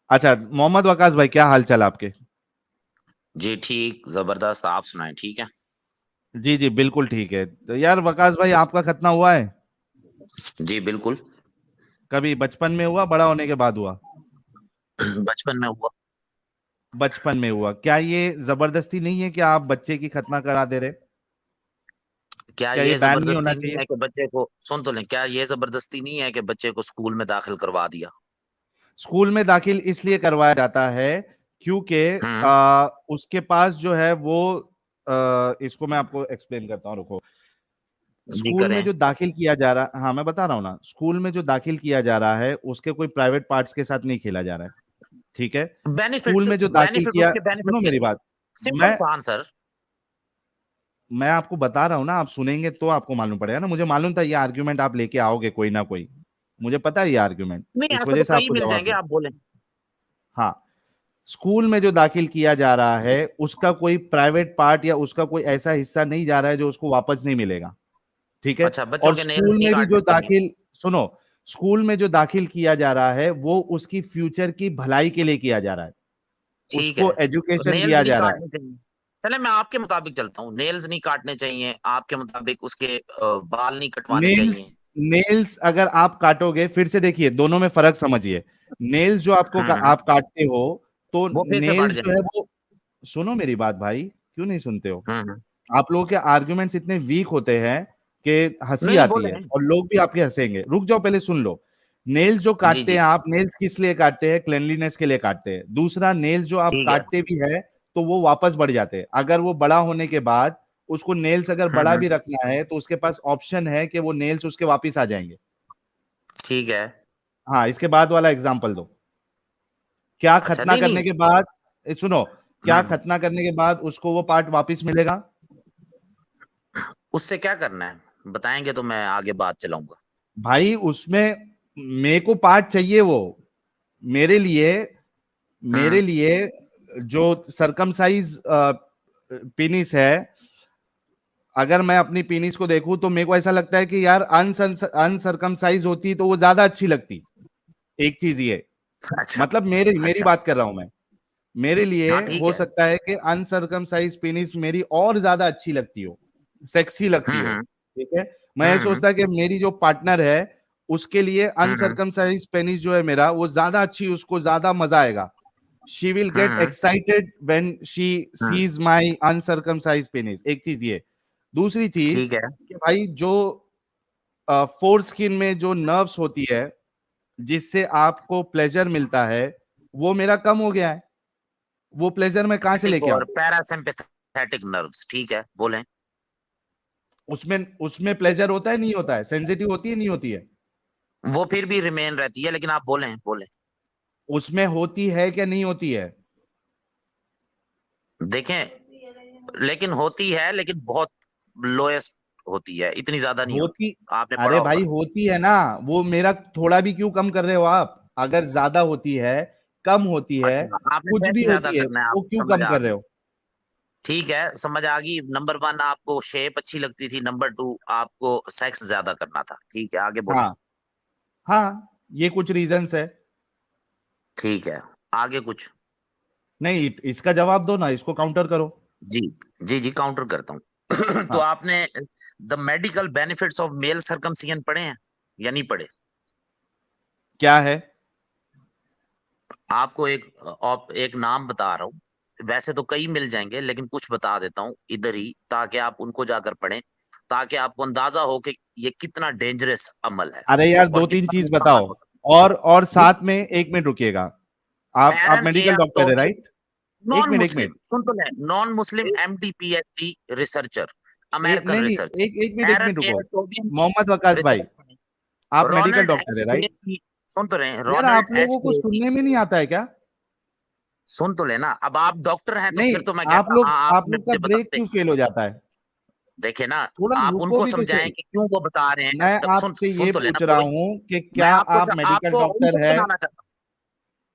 अच्छा, मोहम्मद वकास भाई, क्या हाल चाल आपके? जी ठीक, जबरदस्त। आप सुनाएं, ठीक है? जी जी, बिल्कुल ठीक है। तो यार वकास भाई, आपका खतना हुआ है? जी बिल्कुल। कभी बचपन में हुआ, बड़ा होने के बाद हुआ? बचपन में हुआ। बचपन में हुआ। क्या ये जबरदस्ती नहीं है कि आप बच्चे की खतना करा दे रहे? क्या क्या ये ये बैन नहीं जबरदस्ती होना नहीं चाहिए? है कि बच्चे को, सुन तो लें, क्या ये जबरदस्ती नहीं है कि बच्चे को स्कूल में दाखिल करवा दिया? स्कूल में दाखिल इसलिए करवाया जाता है क्योंकि हम्म। उसके पास जो है वो इसको मैं आपको एक्सप्लेन करता हूँ, रुको। जी स्कूल में करें। जो दाखिल किया जा रहा, हाँ मैं बता रहा हूँ ना, स्कूल में जो दाखिल किया जा रहा है उसके कोई प्राइवेट पार्ट्स के साथ नहीं खेला जा रहा है। ठीक है। स्कूल बेनिफिट, में जो दाखिल बेनिफिट किया, उसके बेनिफिट सुनो के मेरी लिए। बात। सिंपल मैं सा आंसर। मैं आपको बता रहा हूँ ना, आप सुनेंगे तो आपको मालूम पड़ेगा ना। मुझे मालूम था ये आर्ग्यूमेंट आप लेके आओगे कोई ना कोई। मुझे पता है ये आर्ग्यूमेंट, नहीं, इस ऐसा तो वजह से कई आपको मिल जवाब जाएंगे, दे। आप बोलें। हाँ, स्कूल में जो दाखिल किया जा रहा है उसका कोई प्राइवेट पार्ट या उसका कोई ऐसा हिस्सा नहीं जा रहा है जो उसको वापस नहीं मिलेगा। ठीक है। अच्छा, बच्चों और के नेल्स स्कूल नहीं में भी जो काटने चाहिए। दाखिल, सुनो, स्कूल में जो दाखिल किया जा रहा है वो उसकी फ्यूचर की भलाई के लिए किया जा रहा है। ठीक उसको है, एजुकेशन नेल्स दिया नहीं जा रहा है। काटने चाहिए। चले, मैं आपके मुताबिक चलता हूँ। नेल्स नहीं काटने चाहिए आपके मुताबिक, उसके बाल नहीं कटवाने नेल्स, चाहिए। नेल्स अगर आप काटोगे, फिर से देखिए दोनों में फर्क समझिए। नेल्स जो हम्म। आप काटते हो, तो वो फिर से बढ़ नेल्स जो है जाएंगे। वो, सुनो मेरी बात भाई, क्यों नहीं सुनते हो? हम्म। आप लोगों के आर्गुमेंट्स इतने वीक होते हैं कि हंसी नहीं नहीं, आती बोले है हैं। और लोग भी आपके हंसेंगे। रुक जाओ, पहले सुन लो। नेल्स जो जी काटते जी। हैं आप, नेल्स किस लिए काटते हैं? क्लेanलीनेस के लिए काटते हैं। दूसरा, नेल्स जो आप ठीक है। काटते भी है तो वो वापस बढ़ जाते हैं। अगर वो बड़ा होने के बाद उसको नेल्स अगर बड़ा भी हम्म। रखना है तो उसके पास ऑप्शन है कि वो नेल्स उसके वापस आ जाएंगे। ठीक है। हाँ, इसके बाद वाला एग्जाम्पल दो। क्या अच्छा, खतना नहीं करने नहीं। के बाद, सुनो, क्या हम्म। खतना करने के बाद उसको वो पार्ट वापस मिलेगा? उससे क्या करना है, बताएंगे तो मैं आगे बात चलाऊंगा। भाई उसमें मेरे को पार्ट चाहिए वो, मेरे लिए, मेरे हम्म। लिए जो सरकमसाइज पेनिस है, अगर मैं अपनी पेनिस को देखूं तो मेरे को ऐसा लगता है कि यार अनसरकमसाइज होती तो वो ज्यादा अच्छी लगती। एक चीज ये, अच्छा। मतलब मेरी मेरी अच्छा। बात कर रहा हूं मैं। मेरे लिए हाँ ठीक हो है। सकता है कि अनसरकमसाइज पेनिस मेरी और ज्यादा अच्छी लगती हो, सेक्सी लगती हो। हम्म। ठीक है। मैं ये हम्म। सोचता कि मेरी जो पार्टनर है उसके लिए हम्म। अनसरकमसाइज पेनिस जो है मेरा, वो ज्यादा अच्छी, उसको ज्यादा मजा आएगा। She will get hmm. Excited when she hmm. Sees my uncircumcised penis. एक चीज ये। दूसरी चीज ठीक है। कि भाई जो फोर स्किन में जो नर्व्स होती है जिससे आपको प्लेजर मिलता है, वो मेरा कम हो गया है। वो प्लेजर मैं कहां से लेके और आऊं? पैरासिम्पैथेटिक नर्व्स, ठीक है, बोलें। उसमें उसमें प्लेजर होता है नहीं होता है? सेंसिटिव होती है नहीं होती है? वो फिर भी रिमेन रहती है, लेकिन आप बोलें बोलें। उसमें होती है क्या नहीं होती है? देखें, लेकिन होती है, लेकिन बहुत लोएस्ट होती है, इतनी ज्यादा नहीं होती। होती, आपने पढ़ा अरे भाई होगा। होती है ना। वो मेरा थोड़ा भी क्यों कम कर रहे हो आप? अगर ज्यादा होती है, कम होती है, अच्छा, आपने कुछ भी सेक्स ज्यादा होती है, करना है, वो आपको क्यों समझ कम आ कर रहे गई। हो? ठीक है, समझ आ गई। नंबर वन, आपको शेप अच्छी लगती थी। नंबर टू, आपको सेक्स ज्यादा करना था। ठीक है, आगे बोलें। हाँ, हाँ, ये कुछ रीजंस है। ठीक है, आगे कुछ। नहीं, इसका जवाब दो ना, इसको काउंटर करो। जी जी जी, काउंटर करता हूँ। तो हाँ, आपने the medical benefits of male circumcision पढ़े हैं या नहीं पढ़े? क्या है? आपको एक नाम बता रहा हूँ। वैसे तो कई मिल जाएंगे, लेकिन कुछ बता देता हूँ इधर ही, ताकि आप उनको जाकर पढ़ें, ताकि आपको अंदाजा हो कि ये कितना डेंजरस अमल है अरे यार, और दो तीन कितना चीज नुकसान बताओ। हो सकता और है। जी। साथ में एक मिनट रुकिएगा। आप एरन मेडिकल एयर डॉक्टर है, टोबी, राइट? एक नॉन मिनट, एक मुस्लिम, मिनट। सुन तो लें, नॉन मुस्लिम एक, एमडी पीएचडी रिसर्चर, अमेरिकन नहीं नहीं, रिसर्च। एक एरन मिनट रुको। एयर टोबिन की मोहम्मद वकास भाई, रिसर्च। आप मेडिकल रोनाल्ड डॉक्टर एच है, राइट? ग्रे की, सुन तो रहे, यार, रोनाल्ड आप एच लोगों को ग्रे की, सुनने में नहीं आता है क्या? सुन तो लेना। अब आप डॉक्टर हैं तो नहीं, फिर तो मैं कहता हाँ, आप आप लोग का मुझे ब्रेक बताते। क्यों फेल हो जाता है? देखे ना, थोड़ा आप रुको उनको भी तो समझाएं सही। कि क्यों वो बता रहे हैं। मैं तब सुन आपसे सुन ये तो लेना पूछ रहा कोई। हूं कि मैं क्या आप मेडिकल आपको डॉक्टर उनसे है? सुनाना चाहता हूँ।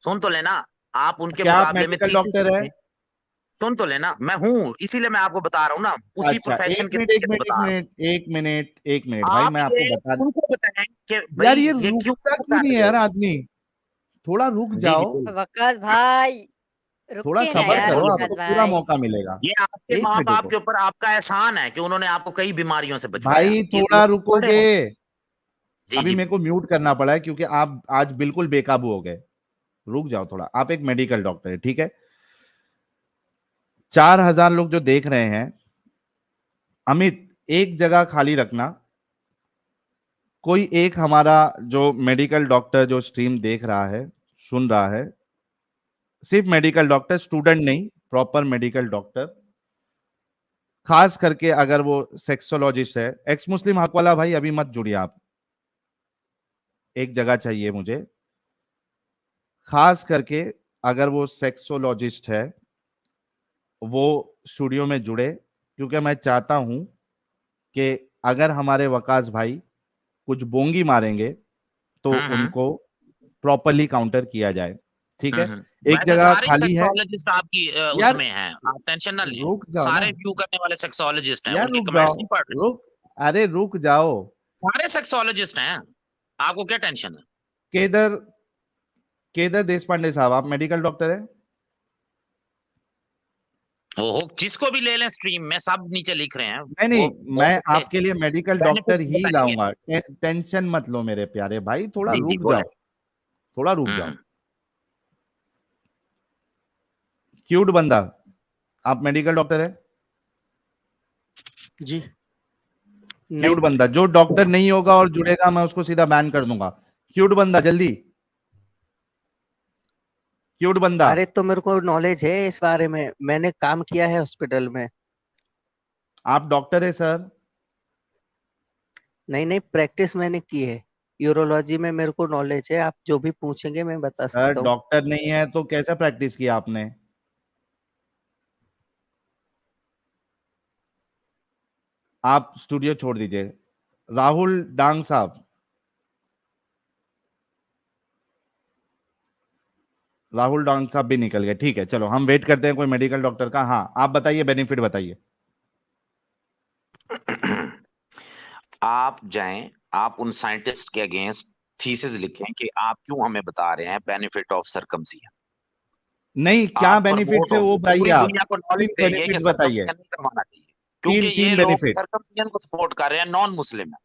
सुन तो लेना, आप उनके क्या आप मुकाबले में मेडिकल थीसिस डॉक्टर है? लिखें। सुन तो लेना, मैं हूं, इसीलिए मैं आपको बता रहा हूँ ना, उसी अच्छा, प्रोफेशन एक के मिनट, एक तरीके से मिनट, एक बता रहा हूँ। मिनट, एक मिनट, एक मिनट भाई, आप मैं आपको ये बता। उनको बताएं कि भाई यार, ये ये क्यों रुकता क्यों कर नहीं है रहे यार हो। आदमी? थोड़ा रुक जी जी जाओ, बोलिए। वकास भाई थोड़ा रुकिए ना सब्र यार, करो, वकास आपको पूरा भाई। मौका मिलेगा। ये आपके 1 माँ मिनट बाप रुको। के ऊपर आपका एहसान है कि उन्होंने आपको कई बीमारियों से बचवाया। भाई ये थोड़ा लोग बड़े रुकोगे? हैं। जी अभी जी मेरे को म्यूट करना पड़ा है क्योंकि आप आज बिल्कुल बेकाबू हो गए। रुक जाओ थोड़ा, आप एक मेडिकल डॉक्टर है, ठीक है? 4000 लोग जो देख रहे हैं, अमित एक जगह खाली रखना। कोई एक हमारा जो मेडिकल डॉक्टर जो स्ट्रीम देख रहा है, सुन रहा है, सिर्फ मेडिकल डॉक्टर, स्टूडेंट नहीं, प्रॉपर मेडिकल डॉक्टर, खास करके अगर वो सेक्सोलॉजिस्ट है। एक्स मुस्लिम हक वाला भाई अभी मत जुड़िए आप, एक जगह चाहिए मुझे। खास करके अगर वो सेक्सोलॉजिस्ट है, वो स्टूडियो में जुड़े, क्योंकि मैं चाहता हूं कि अगर हमारे वकास भाई कुछ बोंगी मारेंगे तो हम्म उनको प्रॉपरली काउंटर किया जाए, ठीक है? एक वैसे जगह सारे खाली है। सेक्सोलॉजिस्ट आपकी यार उसमें हैं, आप टेंशन ना लें। रुक जाओ ना सारे व्यू करने वाले सेक्सोलॉजिस्ट हैं, यार, उनके रुक जाओ, कमेंट्स नहीं पढ़ रहे। रुक, अरे रुक जाओ। सारे सेक्सोलॉजिस्ट हैं, आपको क्या टेंशन है? केदर केदर देश पांडे साहब, आप मेडिकल डॉक्टर है? ओहो, जिसको भी ले लें स्ट्रीम में सब नीचे लिख रहे हैं। नहीं वो नहीं, मैं बहुत अच्छे आपके लिए मेडिकल डॉक्टर बेनिफिट्स ही बताएंगे। लाऊंगा, टेंशन मत लो मेरे प्यारे भाई, थोड़ा जी जी रुक बोले। जाओ, थोड़ा रुक जाओ। हम्म क्यूट बंदा, आप मेडिकल डॉक्टर है? जी नहीं। क्यूट बंदा जो डॉक्टर नहीं होगा और जुड़ेगा, मैं उसको सीधा बैन कर दूंगा। क्यूट बंदा जल्दी, क्यूट बंदा। अरे तो मेरे को नॉलेज है इस बारे में, मैंने काम किया है हॉस्पिटल में। आप डॉक्टर है सर? नहीं नहीं, प्रैक्टिस मैंने की है यूरोलॉजी में, मेरे को नॉलेज है। आप जो भी पूछेंगे मैं बता सर सकता हूँ। डॉक्टर नहीं है तो कैसे प्रैक्टिस किया आपने? आप स्टूडियो छोड़ दीजिए। राहुल डांग साहब, राहुल डांग साहब भी निकल गए, ठीक है, चलो हम वेट करते हैं कोई मेडिकल डॉक्टर का। हाँ आप बताइए, बेनिफिट बताइए। आप जाएं, आप उन साइंटिस्ट के अगेंस्ट थीसिस लिखें कि आप क्यों हमें बता रहे हैं बेनिफिट ऑफ सर्कमसिजन। नहीं, क्या आप बेनिफिट प्रमोट से वो होंगे, बताइए पूरी आप। दुनिया को नॉलेज 3 देंगे कि बेनिफिट बताइए, सर्कमसिजन नहीं करवाना चाहिए, क्योंकि ये 3 लोग बेनिफिट, सर्कमसिजन को सपोर्ट कर रहे हैं, नॉन मुस्लिम है।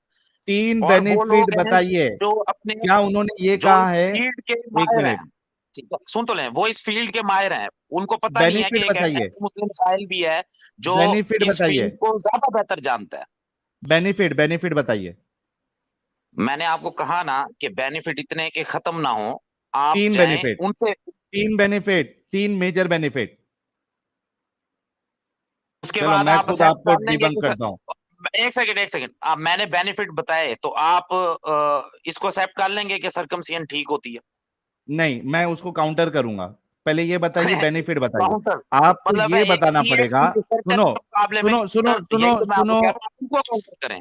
3 और वो बेनिफिट लोग हैं बताइए। जो अपने क्या उन्होंने ये जो कहा इस है? फील्ड के 1 माहिर हैं। मिनट, ठीक है, सुन तो लें, वो इस फील्ड के माहिर हैं। उनको पता नहीं है कि बेनिफिट एक बताइए, एक्स मुस्लिम साहिल भी है जो बेनिफिट इस बताइए, फील्ड को ज्यादा बेहतर जानता है। बेनिफिट बेनिफिट बताइए। मैंने आपको कहा ना कि बेनिफिट इतने के खत्म ना हो। आप 3 जाएं बेनिफिट, उनसे, 3 बेनिफिट, 3 मेजर बेनिफिट। उसके चलो बाद मैं आप खुद असेप्ट आपको कर लेंगे डिबंक कि करता हूं। एक सेकंड एक सेकंड, आप मैंने बेनिफिट बताए तो आप इसको एक्सेप्ट कर लेंगे कि सर्कमसिजन ठीक होती है। नहीं, मैं उसको काउंटर करूंगा। पहले ये बताइए, बेनिफिट बताइए। काउंटर आपको मतलब ये एक बताना पड़ेगा। PhD रिसर्चर सुनो के मुकाबले में सुनो सुनो यही सुनो तो मैं आपको सुनो, कह रहा हूँ, आप उनको काउंटर करें,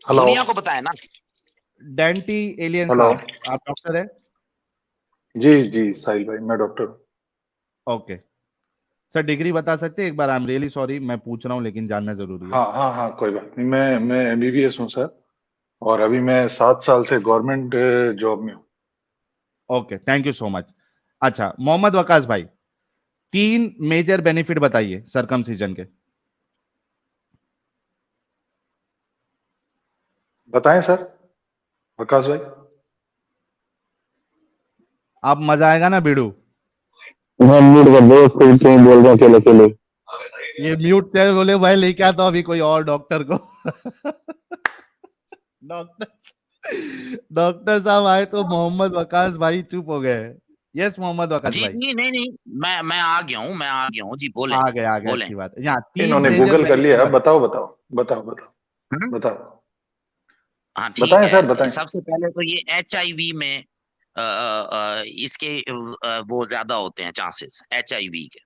हेलो। दुनिया को बताएं ना। Dainty alien hello. साहब, आप डॉक्टर है? जी जी साहिल भाई, मैं डॉक्टर हूँ। ओके सर, डिग्री बता सकते हैं एक बार? आई एम रियली सॉरी, मैं पूछ रहा हूँ लेकिन जानना जरूरी है। हाँ हाँ हाँ, कोई बात नहीं। मैं MBBS हूँ सर, और अभी मैं 7 साल से गवर्नमेंट जॉब में हूँ। Okay, thank you so much. अच्छा मोहम्मद वकास भाई, 3 मेजर बेनिफिट बताइए सरकमसिजन के। बताएं सर विकास भाई। आप मजा आएगा ना बिड़ू? हाँ म्यूट कर दो, कोई कहीं बोल रहा अकेले अकेले। ये म्यूट थे, बोले भाई लेके आता हूं अभी कोई और डॉक्टर को। डॉक्टर डॉक्टर साहब आए तो मोहम्मद वकास भाई चुप हो गए। यस मोहम्मद वकास जी भाई। नहीं नहीं नहीं, मैं आ गया हूँ, मैं आ गया हूँ जी, बोले आ गए, बोले। अच्छी बात है। यहाँ 3 इन्होंने मेजर गूगल कर लिया। बेनिफिट। बताओ बताओ बताओ बताओ हम्म? बताओ। हाँ ठीक बताएं सर है, बताएं। सबसे पहले तो ये HIV में इसके वो ज्यादा होते हैं चांसेस HIV के।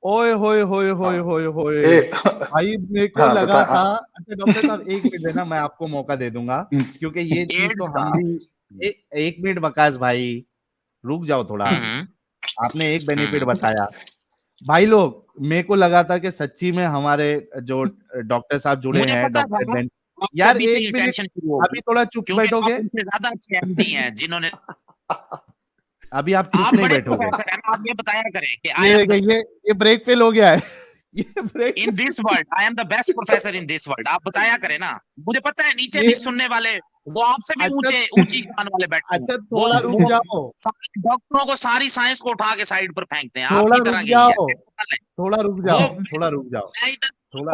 ओए होए होए हाँ होए होए होए, ए भाई मेरे को हाँ लगा बता था। हाँ। अच्छा डॉक्टर साहब 1 मिनट देना, मैं आपको मौका दे दूंगा, क्योंकि ये चीज तो एड्स का। हम भी। 1 मिनट वकास भाई, रुक जाओ थोड़ा। हम्म आपने एक बेनिफिट हम्म बताया। भाई लोग, मेरे को लगा था कि सच्ची में हमारे जो डॉक्टर साहब जुड़े मुझे हैं, पता था डॉक्टर डेंट। आपको यार अभी से 1 ही मिनट, टेंशन शुरू होगी, अभी थोड़ा चुप क्योंकि बैठोगे? आप उनसे ज्यादा अच्छे MD हैं जिन्होंने अभी आप चुप आप नहीं बड़े बैठोगे। प्रोफेसर है ना, आप ये बताया करें कि आई एम ये ब्रेक फेल हो गया है। ये break in this world, I am the best professor in this world, आप बताया करें ना। मुझे पता है नीचे ये भी सुनने वाले वो आपसे भी अच्छा ऊंची शान वाले बैठे हैं। अच्छा वो थोड़ा रुक जाओ, सारे डॉक्टरों को सारी साइंस को उठा के साइड पर फेंकते हैं, थोड़ा आपकी रुक तरह के ही जाओ, है। थोड़ा रुक वो जाओ, थोड़ा रुक जाओ, मैं इधर थोड़ा।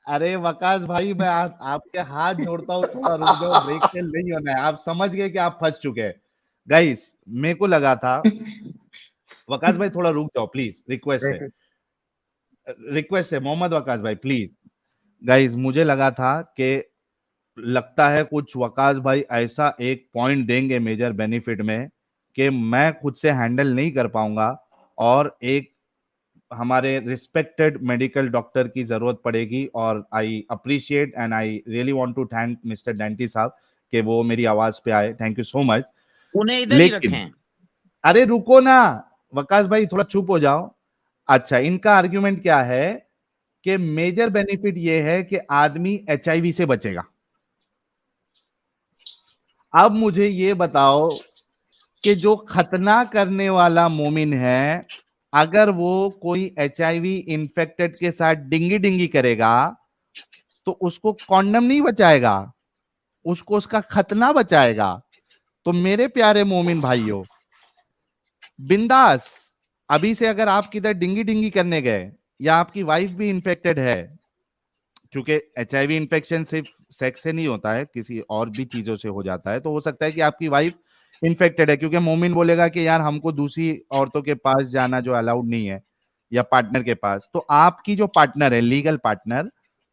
अरे वकास भाई, मैं आपके हाथ जोड़ता हूँ, थोड़ा रुक जाओ, ब्रेक फेल नहीं होना है। आप समझ गए कि आप फंस चुके हैं। गाइस, मेरे को लगा था, वकास भाई थोड़ा रुक जाओ प्लीज, रिक्वेस्ट है मोहम्मद वकास भाई प्लीज। गाइस, मुझे लगा था कि लगता है कुछ वकास भाई ऐसा एक पॉइंट देंगे मेजर बेनिफिट में कि मैं खुद से हैंडल नहीं कर पाऊंगा, और एक हमारे रिस्पेक्टेड मेडिकल डॉक्टर की जरूरत पड़ेगी। और I appreciate and I really want to thank mister Denty साहब कि वो मेरी आवाज पे आए, थैंक यू सो मच। उन्हें इधर ही लेकिन रखें। अरे रुको ना वकास भाई, थोड़ा चुप हो जाओ। अच्छा, इनका आर्ग्यूमेंट क्या है कि मेजर बेनिफिट ये है कि आदमी एचआईवी से बचेगा। अब मुझे ये बताओ कि जो खतना करने वाला मोमिन है, अगर वो कोई एचआईवी इन्फेक्टेड के साथ डिंगी डिंगी करेगा तो उसको कॉन्डम नहीं बचाएगा, उसको उसका खतना बचाएगा। तो मेरे प्यारे मोमिन भाइयों, बिंदास, अभी से अगर आप किधर डिंगी डिंगी करने गए या आपकी वाइफ भी इन्फेक्टेड है, क्योंकि एचआईवी इन्फेक्शन सिर्फ सेक्स से नहीं होता है, किसी और भी चीजों से हो जाता है, तो हो सकता है कि आपकी वाइफ इन्फेक्टेड है, क्योंकि मोमिन बोलेगा कि यार हमको दूसरी औरतों के पास जाना जो अलाउड नहीं है, या पार्टनर के पास। तो आपकी जो पार्टनर है, लीगल पार्टनर,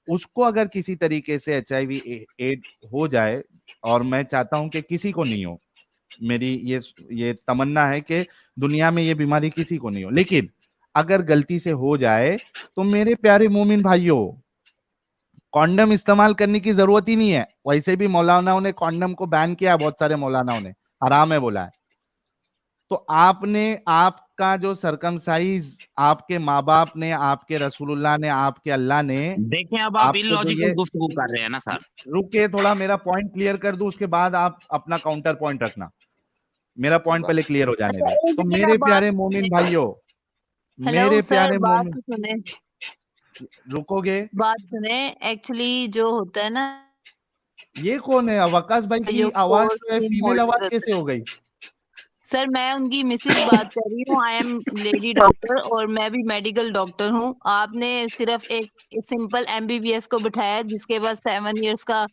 उसको अगर किसी तरीके से एचआईवी एड हो जाए, और मैं चाहता हूं कि किसी को नहीं हो, मेरी ये तमन्ना है कि दुनिया में ये बीमारी किसी को नहीं हो, लेकिन अगर गलती से हो जाए तो मेरे प्यारे मोमिन भाइयों, कॉन्डम इस्तेमाल करने की जरूरत ही नहीं है। वैसे भी मौलानाओं ने कॉन्डम को बैन किया, बहुत सारे मौलानाओं ने हराम है बोला है। तो आपने, आपका जो सरकमसाइज आपके माँ बाप ने, आपके रसूलुल्लाह ने, आपके अल्लाह ने देखें, अब आप आपको जो इलॉजिकल ये, गुफ्तगू कर रहे हैं ना सर। रुके थोड़ा, मेरा पॉइंट क्लियर कर दूं, उसके बाद आप अपना काउंटर पॉइंट रखना। मेरा पॉइंट पहले क्लियर हो जाने अच्छा, दे। एक तो सेकंड मेरे आप बात प्यारे मोमिन सुने। भाइयों, हेलो मेरे सर, प्यारे बात मोमिन, तो सुने, रुकोगे? बात सुने। एक्चुअली जो होता है ना, ये कौन है? वकास भाई की जो आवाज कोर्स जो है, टीम फीमेल होल्डर आवाज होता कैसे है, हो गई? सर मैं उनकी मिसेज बात कर रही हूँ। आई एम लेडी डॉक्टर और मैं भी मेडिकल डॉक्टर हूँ। आपने सिर्फ एक सिंपल एमबीबीएस को बिठाया जिसके पास 7 इयर्स का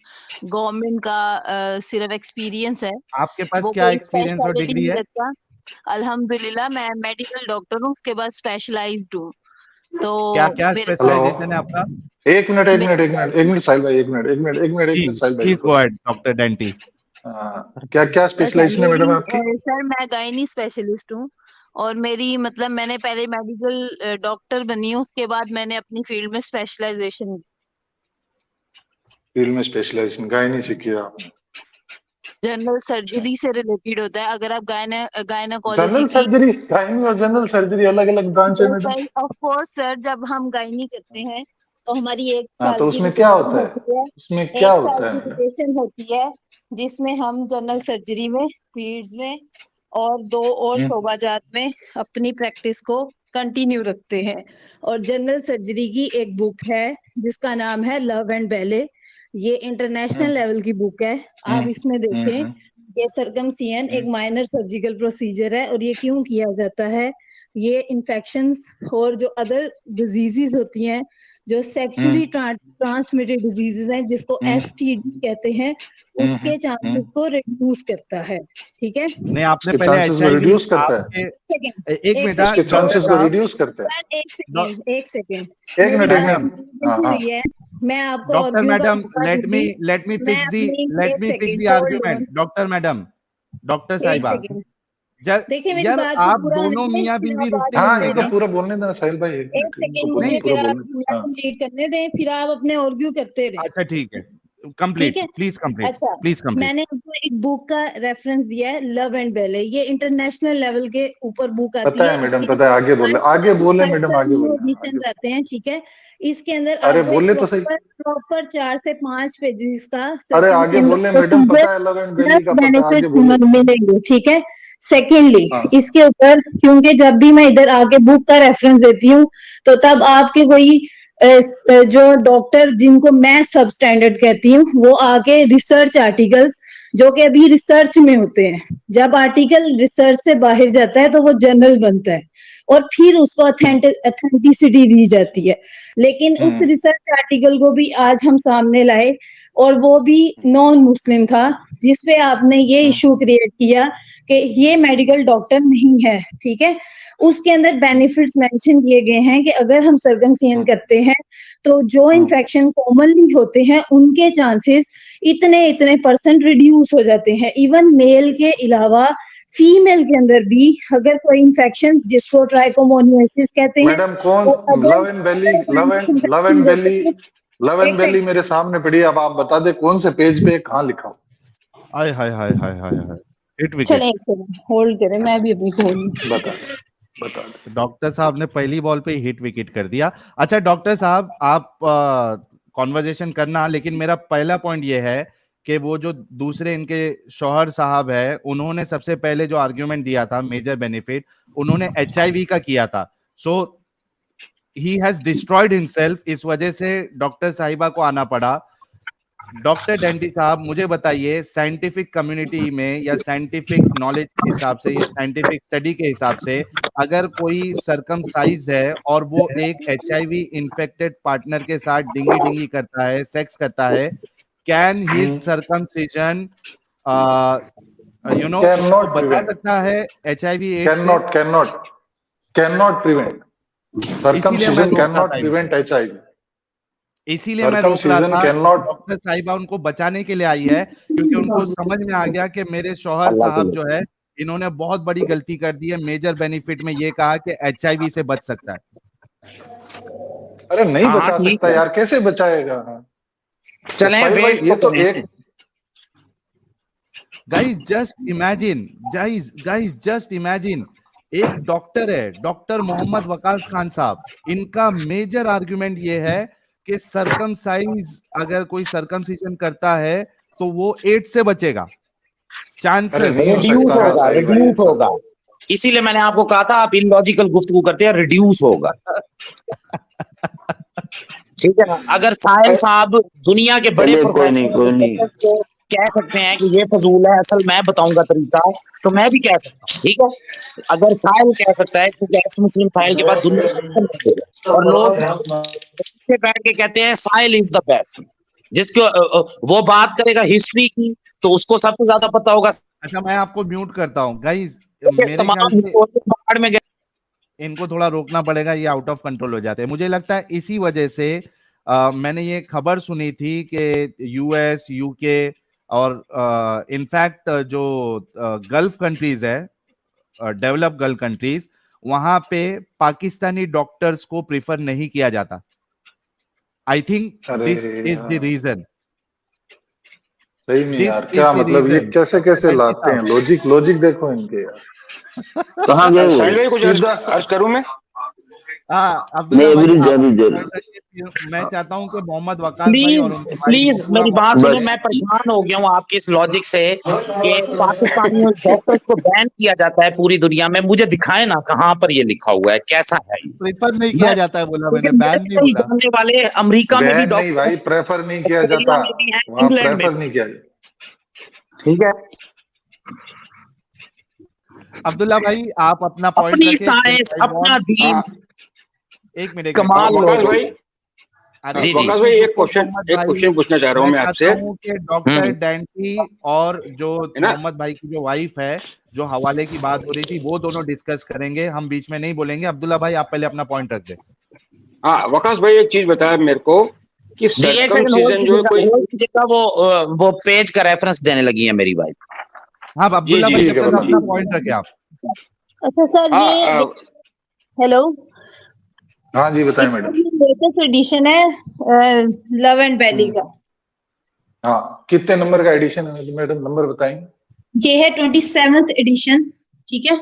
गवर्नमेंट का सिर्फ एक्सपीरियंस है, आपके पास वो क्या कोई एक्सपीरियंस और स्पेशलिटी डिग्री नहीं है? रखता। अल्हम्दुलिल्लाह मैं मेडिकल डॉक्टर हूँ, उसके बाद स्पेशलाइज्ड हूँ। तो क्या क्या मेरे हेलो, स्पेशलाइजेशन है आपका? एक मिनट एक मे- मिनट एक मिनट एक मिनट साहिल भाई, एक मिनट एक मिनट एक मिनट एक मिनट साहिल भाई प्लीज रुको। Go ahead doctor dainty. क्या क्या अच्छा, स्पेशलाइजेशन है मैडम आपकी? सर मैं गायनी स्पेशलिस्ट हूँ और मेरी मतलब मैंने पहले मेडिकल डॉक्टर बनी हूँ, उसके बाद मैंने अपनी फील्ड में स्पेशलाइजेशन। फील्ड में स्पेशलाइजेशन गायनी से किया आपने? जनरल अच्छा, सर्जरी से रिलेटेड होता है। अगर आप गायनाकोलॉजी जनरल की, सर्जरी, गायनी और जनरल सर्जरी अलग अलग ब्रांच है madam. Sir of course sir, जब हम गायनी करते हैं तो हमारी एक हाँ, साल तो की उसमें क्या रोटेशन होता है? होती है। उसमें क्या एक साल होता है की मैडम? रोटेशन होती है जिसमें हम जनरल सर्जरी में, पीड्स में और 2 और शोबाजात में अपनी प्रैक्टिस को कंटिन्यू रखते हैं। और जनरल सर्जरी की एक बुक है जिसका नाम है लव एंड बैले। ये इंटरनेशनल लेवल की बुक है। आप इसमें देखें, ये सर्कमसियन एक माइनर सर्जिकल प्रोसीजर है और ये क्यों किया जाता है। ये इन्फेक्शंस और जो अदर डिजीजेस होती हैं, जो सेक्सुअली ट्रांसमिटेड डिजीजेस हैं जिसको एसटीडी कहते हैं, उसके चांसेस को रिड्यूस करता है। ठीक है, नहीं, आपने उसके पहले चांसेस को एचआईवी रिड्यूस करता है? आपके, सेकेंड एक मिनट उसके डॉक्टर चांसेस को साहब, रिड्यूस करता है? एक सेकेंड, एक सेकेंड, एक मेरी मिनट एक बात मिनट। completion हाँ हाँ, हुई है। मैं आपको डॉक्टर आर्ग्यू का मैडम, मौका लेट मी दूंगी। मैं अपनी, एक second the hold on, argument. Doctor madam, doctor एक साहिबा, सेकेंड। देखिए मेरी यार बात को आप पूरा होने दोनों दें, मियाँ फिर बीवी आप बात रुकते हाँ, नहीं है करते इनको क्या? हैं। पूरा बोलने देना साहिल भाई, एक एक मिनट इनको सेकेंड बोलने, मुझे नहीं, पूरा मेरा बोलने। हाँ, कंप्लीट करने दें, फिर आप अपने आर्ग्यू करते रहें। अच्छा ठीक है, ठीक कंप्लीट, है, प्लीज कंप्लीट, अच्छा। Please complete. मैंने आपको एक बुक का रेफरेंस दिया है, लव एंड बैले। ये इंटरनेशनल लेवल के ऊपर बुक आती पता है। है मैडम, इसके पता है, आगे बोले, आगे बोले हर मैडम, साल आगे न्यू बोले, हाँ, आगे एडिशंस आते हैं। ठीक है, इसके अंदर अरे आपको एक बोले तो सही। प्रॉपर 4 से 5 पेजेस का अरे आगे सर्कमसियन बोले मैडम, प्रोसीजर पता है, लव एंड बेली प्लस का पता है, आगे बेनिफिट्स बोले। मिलेंगे। ठीक है, सेकेंडली हाँ। इसके ऊपर, क्योंकि जब भी मैं इधर आके बुक का रेफरेंस देती हूँ तो तब आपके कोई जो डॉक्टर जिनको मैं सब स्टैंडर्ड कहती हूँ वो आके रिसर्च आर्टिकल्स जो कि अभी रिसर्च में होते हैं, जब आर्टिकल रिसर्च से बाहर जाता है तो वो जर्नल बनता है और फिर उसको ऑथेंटिसिटी दी जाती है। लेकिन उस रिसर्च आर्टिकल को भी आज हम सामने लाए और वो भी नॉन मुस्लिम था, जिसपे आपने ये इशू क्रिएट किया कि ये मेडिकल डॉक्टर नहीं है, ठीक है। उसके अंदर बेनिफिट्स मेंशन किए गए हैं कि अगर हम सर्कमसिजन करते हैं तो जो इन्फेक्शन कॉमनली होते हैं उनके चांसेस इतने इतने % रिड्यूस हो जाते हैं। इवन मेल के अलावा फीमेल के अंदर भी अगर कोई इन्फेक्शन जिसको ट्राइकोमोनियासिस कहते हैं, मैडम कौन लव एंड बेली मेरे सामने पड़ी है, अब आप बता दे कौन से पेज पे कहाँ लिखा? हाय हाय हाय हाय हाय हाय, हिट विकेट। चले एक सेकंड होल्ड करें, मैं भी अपनी खोल बता डॉक्टर साहब ने पहली बॉल पे हिट विकेट कर दिया। अच्छा डॉक्टर साहब आप कॉन्वर्जेशन करना, लेकिन मेरा पहला पॉइंट ये है कि वो जो दूसरे इनके शौहर साहब है उन्होंने सबसे पहले जो आर्ग्यूमेंट दिया था मेजर बेनिफिट, उन्होंने HIV का किया था। सो ही हैज डिस्ट्रॉयड हिमसेल्फ, इस वजह से डॉक्टर साहिबा को आना पड़ा। डॉक्टर डेंटी साहब मुझे बताइए, साइंटिफिक कम्युनिटी में या साइंटिफिक नॉलेज के हिसाब से या साइंटिफिक स्टडी के हिसाब से अगर कोई सरकमसाइज है और वो एक HIV इन्फेक्टेड पार्टनर के साथ डिंगी डिंगी करता है, सेक्स करता है, कैन हिज सरकमसिजन बचा सकता है HIV एड्स से? cannot prevent circumcision cannot prevent HIV। इसीलिए मैं रोक रहा था। डॉक्टर साहिबा उनको बचाने के लिए आई है क्योंकि उनको समझ में आ गया कि मेरे शौहर साहब जो है इन्होंने बहुत बड़ी गलती कर दी है। मेजर बेनिफिट में ये कहा कि HIV से बच सकता है। अरे नहीं बचा सकता यार, कैसे बचाएगा? चलें ये तो एक गाइस जस्ट इमेजिन एक डॉक्टर है, डॉक्टर मोहम्मद वकास खान साहब, इनका मेजर आर्गुमेंट ये है कि सरकमसाइज अगर कोई सरकमसिजन करता है तो वो एड्स से बचेगा, चांसेस रिड्यूस होगा। इसीलिए मैंने आपको कहा था आप इलॉजिकल गुफ्तगू करते हैं, रिड्यूस होगा। ठीक है ना? अगर साहिल साहब दुनिया के बड़े प्रोफेसर कह सकते हैं कि ये फजूल है, असल मैं बताऊंगा तरीका, तो मैं भी कह सकता हूँ। ठीक है, अगर साहिल कह सकता है क्योंकि एक्स मुस्लिम साहिल के बाद दुनिया और लोग बैठ के कहते हैं साहिल इज द बेस्ट, जिसको वो बात करेगा हिस्ट्री की तो उसको सबसे ज्यादा पता होगा। अच्छा मैं आपको म्यूट करता हूँ गाइस, मेरे ख्याल से इनको थोड़ा रोकना पड़ेगा, ये आउट ऑफ कंट्रोल हो जाते हैं। मुझे लगता है इसी वजह से मैंने ये खबर सुनी थी कि US UK और इनफैक्ट जो गल्फ कंट्रीज है, डेवलप गल्फ कंट्रीज, वहां पे पाकिस्तानी डॉक्टर्स को प्रिफर नहीं किया जाता। I think this is the reason. सही में यार, क्या मतलब ये कैसे कैसे लाते हैं लॉजिक देखो इनके यार। कहाँ गए साहिल कुछ अर्ज करूं मैं? मैं चाहता हूं कि मोहम्मद वकास भाई और उनके प्लीज मेरी बात सुने। मैं परेशान हो गया हूं आपके इस लॉजिक से कि पाकिस्तानी डॉक्टर्स को बैन किया जाता है पूरी दुनिया में। मुझे दिखाए ना कहां पर ये लिखा हुआ है, कैसा है? प्रेफर नहीं किया जाता है, बोला मैंने, बैन नहीं बोला। जानने वाले अमेरिका में भी डॉक्टर भाई प्रेफर नहीं किया जाता, वहां प्रेफर नहीं किया जाता। ठीक है अब्दुल्ला भाई, आप अपना पॉइंट अपनी साइंस अपना दीन एक मिनट कमाल भाई। जी जी भाई एक क्वेश्चन पूछना चाह रहा हूं मैं आपसे कि डॉक्टर डेंटी और जो मोहम्मद भाई की जो वाइफ है, जो हवाले की बात हो रही थी, वो दोनों डिस्कस करेंगे, हम बीच में नहीं बोलेंगे। अब्दुल्ला भाई आप पहले अपना पॉइंट रख दे। हाँ वकास भाई एक चीज बताया मेरे को कि सर्कमसिजन जो कोई वो पेज का रेफरेंस देने लगी है मेरी वाइफ। हाँ अब्दुल्ला भाई जब तक अपना पॉइंट रखे आप। अच्छा सर ये हेलो, हाँ जी बताएं मैडम। लेटेस्ट एडिशन है लव एंड बेली का। हाँ कितने नंबर का एडिशन है मैडम, नंबर बताएंगे? ये है 27th एडिशन, ठीक है।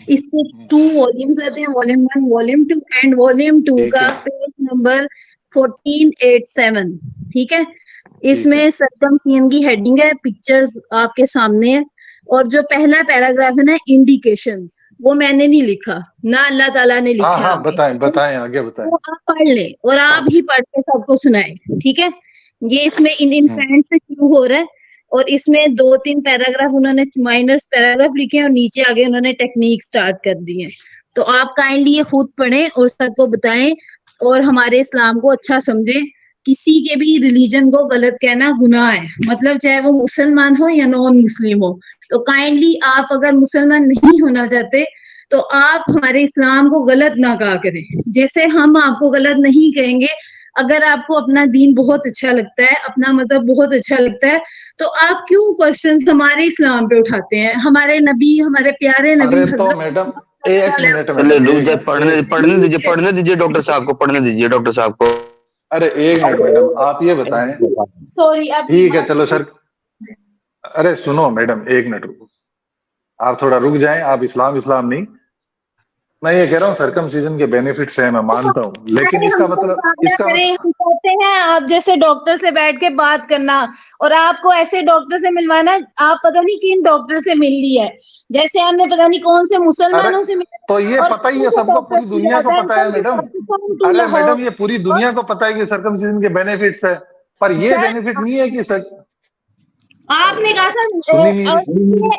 इसके 2 वॉल्यूम्स आते हैं, वॉल्यूम 1 वॉल्यूम 2 एंड वॉल्यूम 2 का पेज नंबर 1487, ठीक है। इसमें सरकमसिजन की हेडिंग है, पिक्चर्स आपके सामने है और जो पहला पैराग्राफ है ना इंडिकेशंस, वो मैंने नहीं लिखा ना, अल्लाह ताला ने लिखा हाँ है हाँ, आगे। बताएं आगे बताएं। वो आप पढ़ लें और आप ही पढ़ के सबको सुनाएं, ठीक है। ये इसमें इन फ्रेंड से शुरू हो रहा है और इसमें 2-3 पैराग्राफ उन्होंने माइनर्स पैराग्राफ लिखे हैं और नीचे आगे उन्होंने टेक्निक स्टार्ट कर दी है। तो आप काइंडली ये खुद पढ़ें और सबको बताएं और हमारे इस्लाम को अच्छा समझें। किसी के भी रिलीजन को गलत कहना गुनाह है, मतलब चाहे वो मुसलमान हो या नॉन मुस्लिम हो। तो काइंडली आप अगर मुसलमान नहीं होना चाहते तो आप हमारे इस्लाम को गलत ना कहा करें, जैसे हम आपको गलत नहीं कहेंगे। अगर आपको अपना दीन बहुत अच्छा लगता है, अपना मजहब बहुत अच्छा लगता है, तो आप क्यों क्वेश्चंस हमारे इस्लाम पे उठाते हैं? हमारे नबी, हमारे प्यारे नबी अरे तो हजरत मैडम एक मिनट चलिए रुक जाए, मैडम, पढ़ने दीजिए डॉक्टर साहब को, पढ़ने दीजिए डॉक्टर साहब को। अरे एक मिनट मैडम, आप ये बताएं। सॉरी, अब ठीक है चलो सर। अरे सुनो मैडम, एक मिनट रुको, आप थोड़ा रुक जाएं। आप इस्लाम नहीं, मैं ये कह रहा हूँ सर्कमसिजन के बेनिफिट्स हैं, मैं मानता हूँ, लेकिन इसका मतलब हम कहते हैं आप जैसे डॉक्टर से बैठ के बात करना और आपको ऐसे डॉक्टर से मिलवाना, आप पता नहीं किन डॉक्टर से मिल ली है, जैसे हमने पता नहीं कौन से मुसलमानों से मिला। तो ये और पता ही है सबको, पूरी दुनिया को पता है मैडम। अरे मैडम ये पूरी दुनिया को पता है कि सर्कमसिजन के बेनिफिट्स है, पर ये बेनिफिट नहीं है कि सर आपने कहा था सुनी नहीं और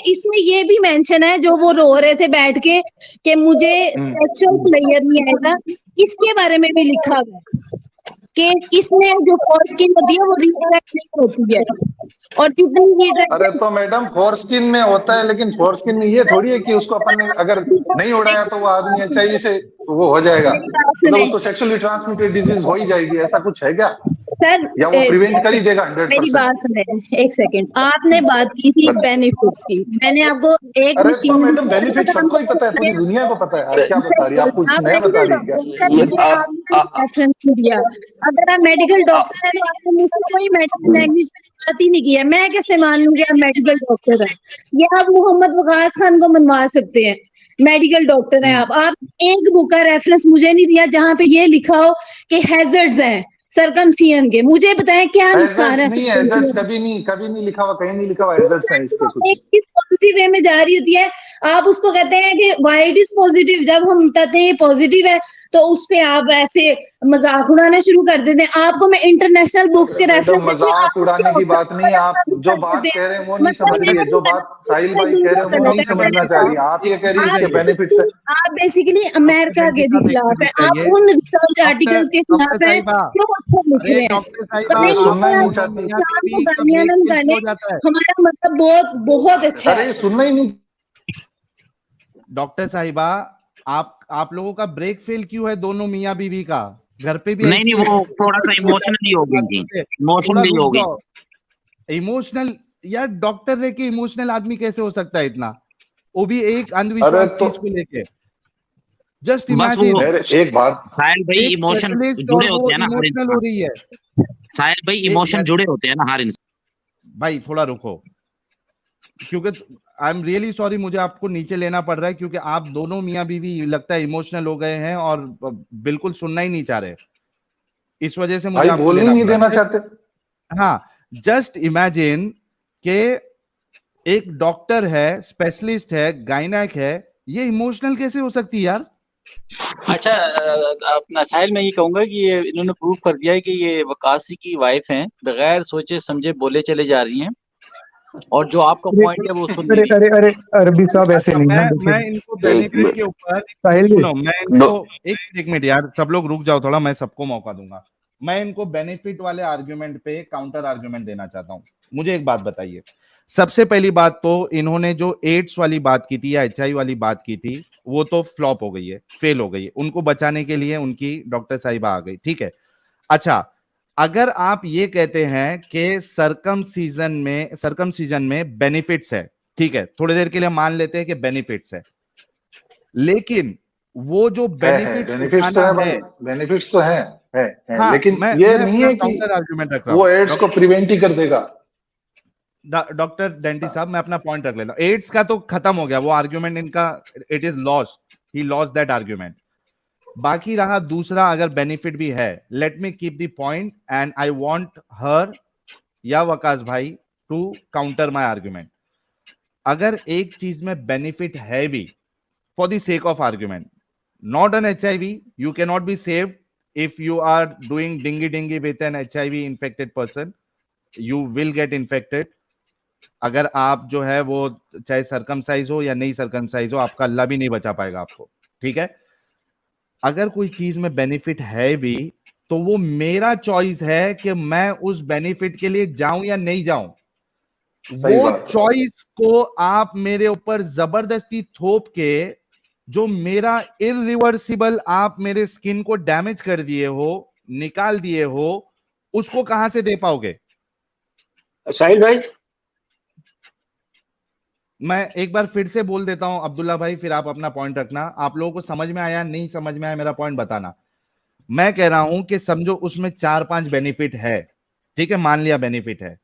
इसमें ये भी मेंशन है जो वो रो रहे थे बैठ के कि मुझे सेक्सुअल प्लेयर नहीं आएगा, इसके बारे में भी लिखा हुआ कि इसमें जो फॉरस्किन होती है वो रिट्रैक्ट नहीं होती है और जितनी अरे तो मैडम फॉरस्किन में होता है, लेकिन फॉरस्किन में ये थोड़ी है कि उसको अपन ने अगर नहीं उड़ाया तो वो आदमी अच्छा से वो हो जाएगा, मतलब उसको सेक्सुअली ट्रांसमिटेड डिजीज हो ही जाएगी, ऐसा कुछ है क्या? सर या वो प्रिवेंट कर ही देगा 100%? मेरी बात सुने, एक सेकंड। आपने बात की थी बेनिफिट्स की, मैंने आपको एक अरे तो मशीन मैडम बेनिफिट सबको ही पता है, पूरी दुनिया को पता है। क्या बता रही है आप? कुछ नया बता रही है क्या? रेफरेंस दिया। अगर आप मेडिकल डॉक्टर हैं तो आपने मुझसे कोई मेडिकल लैंग्वेज में बात ही नहीं की है, मैं कैसे मान लूंगी आप मेडिकल डॉक्टर हैं? या आप मोहम्मद वकास खान को मनवा सकते हैं, मेडिकल डॉक्टर हैं आप एक बुक का रेफरेंस मुझे नहीं दिया जहां पे ये लिखा हो कि हैजर्ड्स हैं सर्कमसिजन के। मुझे बताएं क्या नुकसान है? कभी नहीं लिखा हुआ, कहीं नहीं लिखा हुआ हैजर्ड्स है इसके कुछ। एक चीज पॉजिटिव वे में जा रही होती है, आप उसको कहते हैं कि व्हाई इट इज पॉजिटिव। जब हम कहते हैं ये पॉजिटिव है तो उस पे आप ऐसे मजाक उड़ाना शुरू कर देते हैं। आपको मैं इंटरनेशनल बुक्स के रेफरेंस मजाक उड़ाने की बात नहीं, आप जो बात कह रहे हैं वो नहीं समझ रही है, जो बात साहिल भाई कह रहे हैं वो नहीं समझना चाह रही है। आप ये कह रही है इसके बेनिफिट्स है। आप बेसिकली अमेरिका के भी खिलाफ है, आप उन रिसर्च आर्टिकल्स के खिलाफ है जो अच्छा लिख रहे हैं। सुनना ही नहीं चाहती, हमारा मतलब बहुत अच्छा है। अरे सुनना ही नहीं। डॉक्टर साहिबा, आप लोगों का ब्रेक फेल क्यों है दोनों मियाँ बीवी का? घर पे भी नहीं वो थोड़ा सा इमोशनली हो गई थी, इमोशनली हो गई। इमोशनल यार, डॉक्टर रह के इमोशनल आदमी कैसे हो सकता है इतना, वो भी एक अंधविश्वास चीज को लेके? Just imagine. एक बात साहिल भाई, इमोशन जुड़े होते हैं ना हर इमोशनल हो रही है। साहिल भाई इमोशन जुड़े होते हैं ना हर इंसान। भाई थोड़ा रुको, क्योंकि आई एम रियली सॉरी, मुझे आपको नीचे लेना पड़ रहा है क्योंकि आप दोनों मियाँ बीवी लगता है इमोशनल हो गए हैं और बिल्कुल सुनना ही नहीं चाह रहे, इस वजह से मुझे आपको बोलने नहीं देना चाहते। हाँ, जस्ट इमेजिन के एक डॉक्टर है, स्पेशलिस्ट है, गायनेक है, ये इमोशनल कैसे हो सकती है यार? अच्छा, अपना साहिल मैं ये कहूंगा कि ये इन्होंने प्रूव कर दिया है कि ये वकासी की वाइफ हैं, बगैर सोचे समझे बोले चले जा रही हैं, और जो आपका पॉइंट है वो सुन रही है। अरे अरबी साहब ऐसे नहीं ना, मैं इनको बेनिफिट के ऊपर सुनो, मैं इनको एक मिनट यार, सब लोग रुक जाओ थोड़ा, मैं सबको मौका दूंगा। मैं इनको बेनिफिट वाले आर्ग्यूमेंट पे काउंटर आर्ग्यूमेंट देना चाहता हूं। मुझे एक बात बताइए, सबसे पहली बात तो इन्होंने जो एड्स वाली बात की थी या HIV वाली बात की थी, वो तो फ्लॉप हो गई है, फेल हो गई है। उनको बचाने के लिए उनकी डॉक्टर साहिबा आ गई, ठीक है। अच्छा, अगर आप ये कहते हैं कि सर्कमसीजन में बेनिफिट्स है, ठीक है, थोड़ी देर के लिए मान लेते हैं कि बेनिफिट्स है, लेकिन वो जो बेनिफिट्स तो है, हाँ, लेकिन ये नहीं है कि वो एड्स को प्रिवेंट ही कर देगा। डॉक्टर डेंटी साहब, मैं अपना पॉइंट रख लेता हूं। एड्स का तो खत्म हो गया वो आर्ग्यूमेंट इनका, it is lost, he lost that argument. बाकी रहा दूसरा, अगर बेनिफिट भी है, let me keep the point and I want her या वकास भाई टू काउंटर माय आर्ग्यूमेंट। अगर एक चीज में बेनिफिट है भी, for the sake of argument, not an HIV, you cannot be saved if you are doing dingy with an HIV infected person. You will get infected. अगर आप जो है वो चाहे सरकमसाइज हो या नहीं सरकमसाइज हो, आपका अल्लाह भी नहीं बचा पाएगा आपको, ठीक है। अगर कोई चीज में बेनिफिट है भी तो वो मेरा चॉइस है कि मैं उस बेनिफिट के लिए जाऊं या नहीं जाऊं। वो चॉइस को आप मेरे ऊपर जबरदस्ती थोप के, जो मेरा इरिवर्सिबल आप मेरे स्किन को डैमेज कर दिए हो, निकाल दिए हो, उसको कहां से दे पाओगे? साहिल भाई, मैं एक बार फिर से बोल देता हूं अब्दुल्ला भाई, फिर आप अपना पॉइंट रखना। आप लोगों को समझ में आया, नहीं समझ में आया, मेरा पॉइंट बताना। मैं कह रहा हूं कि समझो उसमें 4-5 बेनिफिट है, ठीक है, मान लिया बेनिफिट है।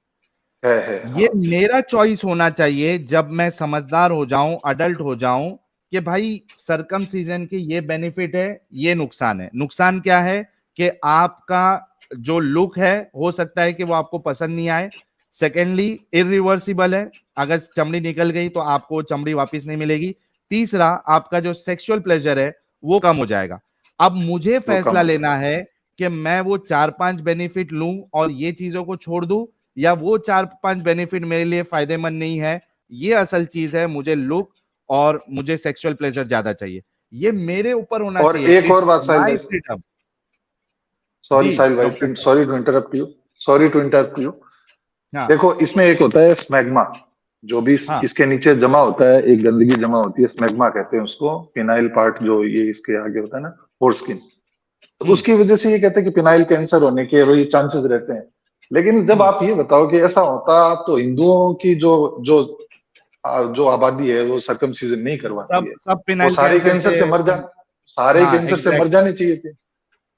ये मेरा चॉइस होना चाहिए जब मैं समझदार हो जाऊं, अडल्ट हो जाऊं, कि भाई सरकमसीजन के ये बेनिफिट है, ये नुकसान है। नुकसान क्या है कि आपका जो लुक है हो सकता है कि वो आपको पसंद नहीं आए। सेकेंडली इरिवर्सिबल है, अगर चमड़ी निकल गई तो आपको चमड़ी वापस नहीं मिलेगी। तीसरा, आपका जो सेक्सुअल प्लेजर है वो कम हो जाएगा। अब मुझे फैसला लेना है कि मैं वो 4-5 बेनिफिट लूं और ये चीजों को छोड़ दूं, या वो 4-5 बेनिफिट मेरे लिए फायदेमंद नहीं है, ये असल चीज है, मुझे लुक और मुझे सेक्सुअल प्लेजर ज्यादा चाहिए, ये मेरे ऊपर होना और चाहिए। एक और बात साहिल भाई, सॉरी साहिल भाई, सॉरी टू इंटरप्ट यू। देखो, इसमें एक होता है स्मैग्मा, जो भी इसके नीचे जमा होता है, एक गंदगी जमा होती है, स्मैग्मा कहते हैं उसको, पिनाइल पार्ट जो ये इसके आगे होता है ना, फोरस्किन, तो उसकी वजह से ये कहते हैं कि पिनाइल कैंसर होने के वही चांसेस रहते हैं। लेकिन जब आप ये बताओ कि ऐसा होता तो हिंदुओं की जो आबादी है वो सर्कमसीजन नहीं करवाती है, वो सारे कैंसर से मर जाने चाहिए थे।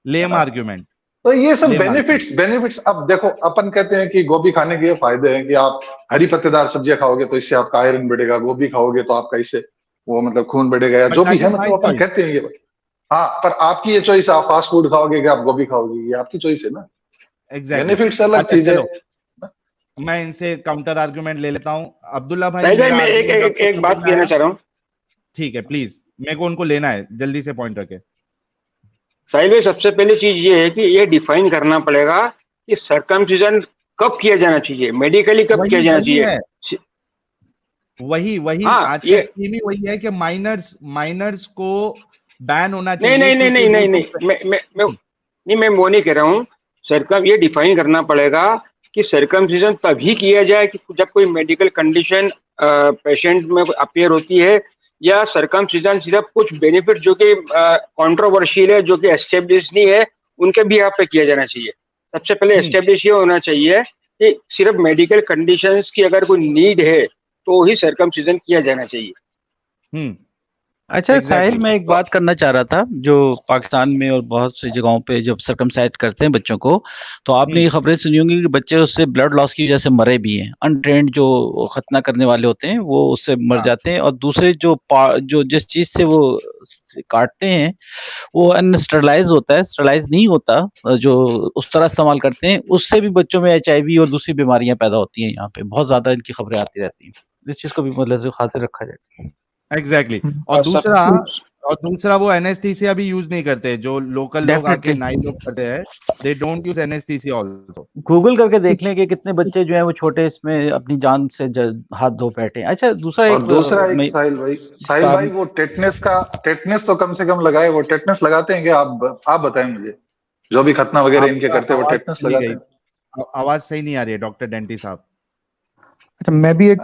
लेम आर्ग्यूमेंट। तो ये सब बेनिफिट्स अब देखो, अपन कहते हैं कि गोभी खाने के ये फायदे हैं कि आप हरी पत्तेदार सब्जियां खाओगे तो इससे आपका आयरन बढ़ेगा, गोभी खाओगे तो आपका इससे वो मतलब खून बढ़ेगा, या जो भी है, मतलब अपन कहते हैं ये। हाँ, पर आपकी ये चॉइस है, आप फास्ट फूड खाओगे कि आप गोभी खाओगे, ये आपकी चॉइस है ना। बेनिफिट्स अलग चीज है। मैं इनसे काउंटर आर्गुमेंट ले लेता हूँ। अब्दुल्ला भाई, मैं एक बात कहना चाह रहा हूँ। ठीक है, प्लीज, मेरे को उनको लेना है, जल्दी से पॉइंट रखे। साहिल भाई, सबसे पहली चीज ये है कि ये डिफाइन करना पड़ेगा कि सर्कमसिजन कब किया जाना चाहिए, मेडिकली कब किया जाना चाहिए। वही आज का थीम ही वही है कि माइनर्स को बैन होना चाहिए। नहीं, मैं वो नहीं कह रहा हूँ। ये डिफाइन करना पड़ेगा कि सर्कमसिजन तभी किया जाए कि जब कोई मेडिकल कंडीशन पेशेंट में अपीयर होती है, या सर्कमसिजन सिर्फ कुछ बेनिफिट जो कि कंट्रोवर्शियल है, जो कि एस्टेब्लिश नहीं है, उनके भी यहाँ पे किया जाना चाहिए। सबसे पहले एस्टेब्लिश ये होना चाहिए कि सिर्फ मेडिकल कंडीशंस की अगर कोई नीड है तो ही सर्कमसिजन किया जाना चाहिए। अच्छा साहिल, मैं एक बात करना चाह रहा था, जो पाकिस्तान में और बहुत सी जगहों पे जब सर्कमसाइज करते हैं बच्चों को, तो आपने ये खबरें सुनी होंगी कि बच्चे उससे ब्लड लॉस की वजह से मरे भी हैं। अनट्रेंड जो खतना करने वाले होते हैं वो उससे मर जाते हैं, और दूसरे जो जिस चीज से वो काटते हैं वो अनस्टरलाइज होता है, स्टरलाइज नहीं होता, जो उस तरह इस्तेमाल करते हैं, उससे भी बच्चों में HIV और दूसरी बीमारियां पैदा होती हैं। यहाँ पे बहुत ज्यादा इनकी खबरें आती रहती हैं, इस चीज को भी मतलब खातिर रखा जाए। एग्जैक्टली। और दूसरा वो एनेस्थीसिया भी यूज नहीं करते, जो लोकल लोग आके नाई लोग करते हैं, they don't use anaesthesia also. Google करके देख लें कि कितने बच्चे जो हैं वो छोटे इसमें अपनी जान से हाथ धो बैठे। अच्छा, दूसरा एक साहिल भाई, वो टेटनेस तो कम से कम लगाए, वो टेटनेस लगाते हैं क्या? आप बताएं मुझे, जो भी खतना वगैरह इनके करते हैं वो टेटनेस लगाते हैं। आवाज सही नहीं आ रही है डॉक्टर डेंटी साहब। अच्छा, मैं भी एक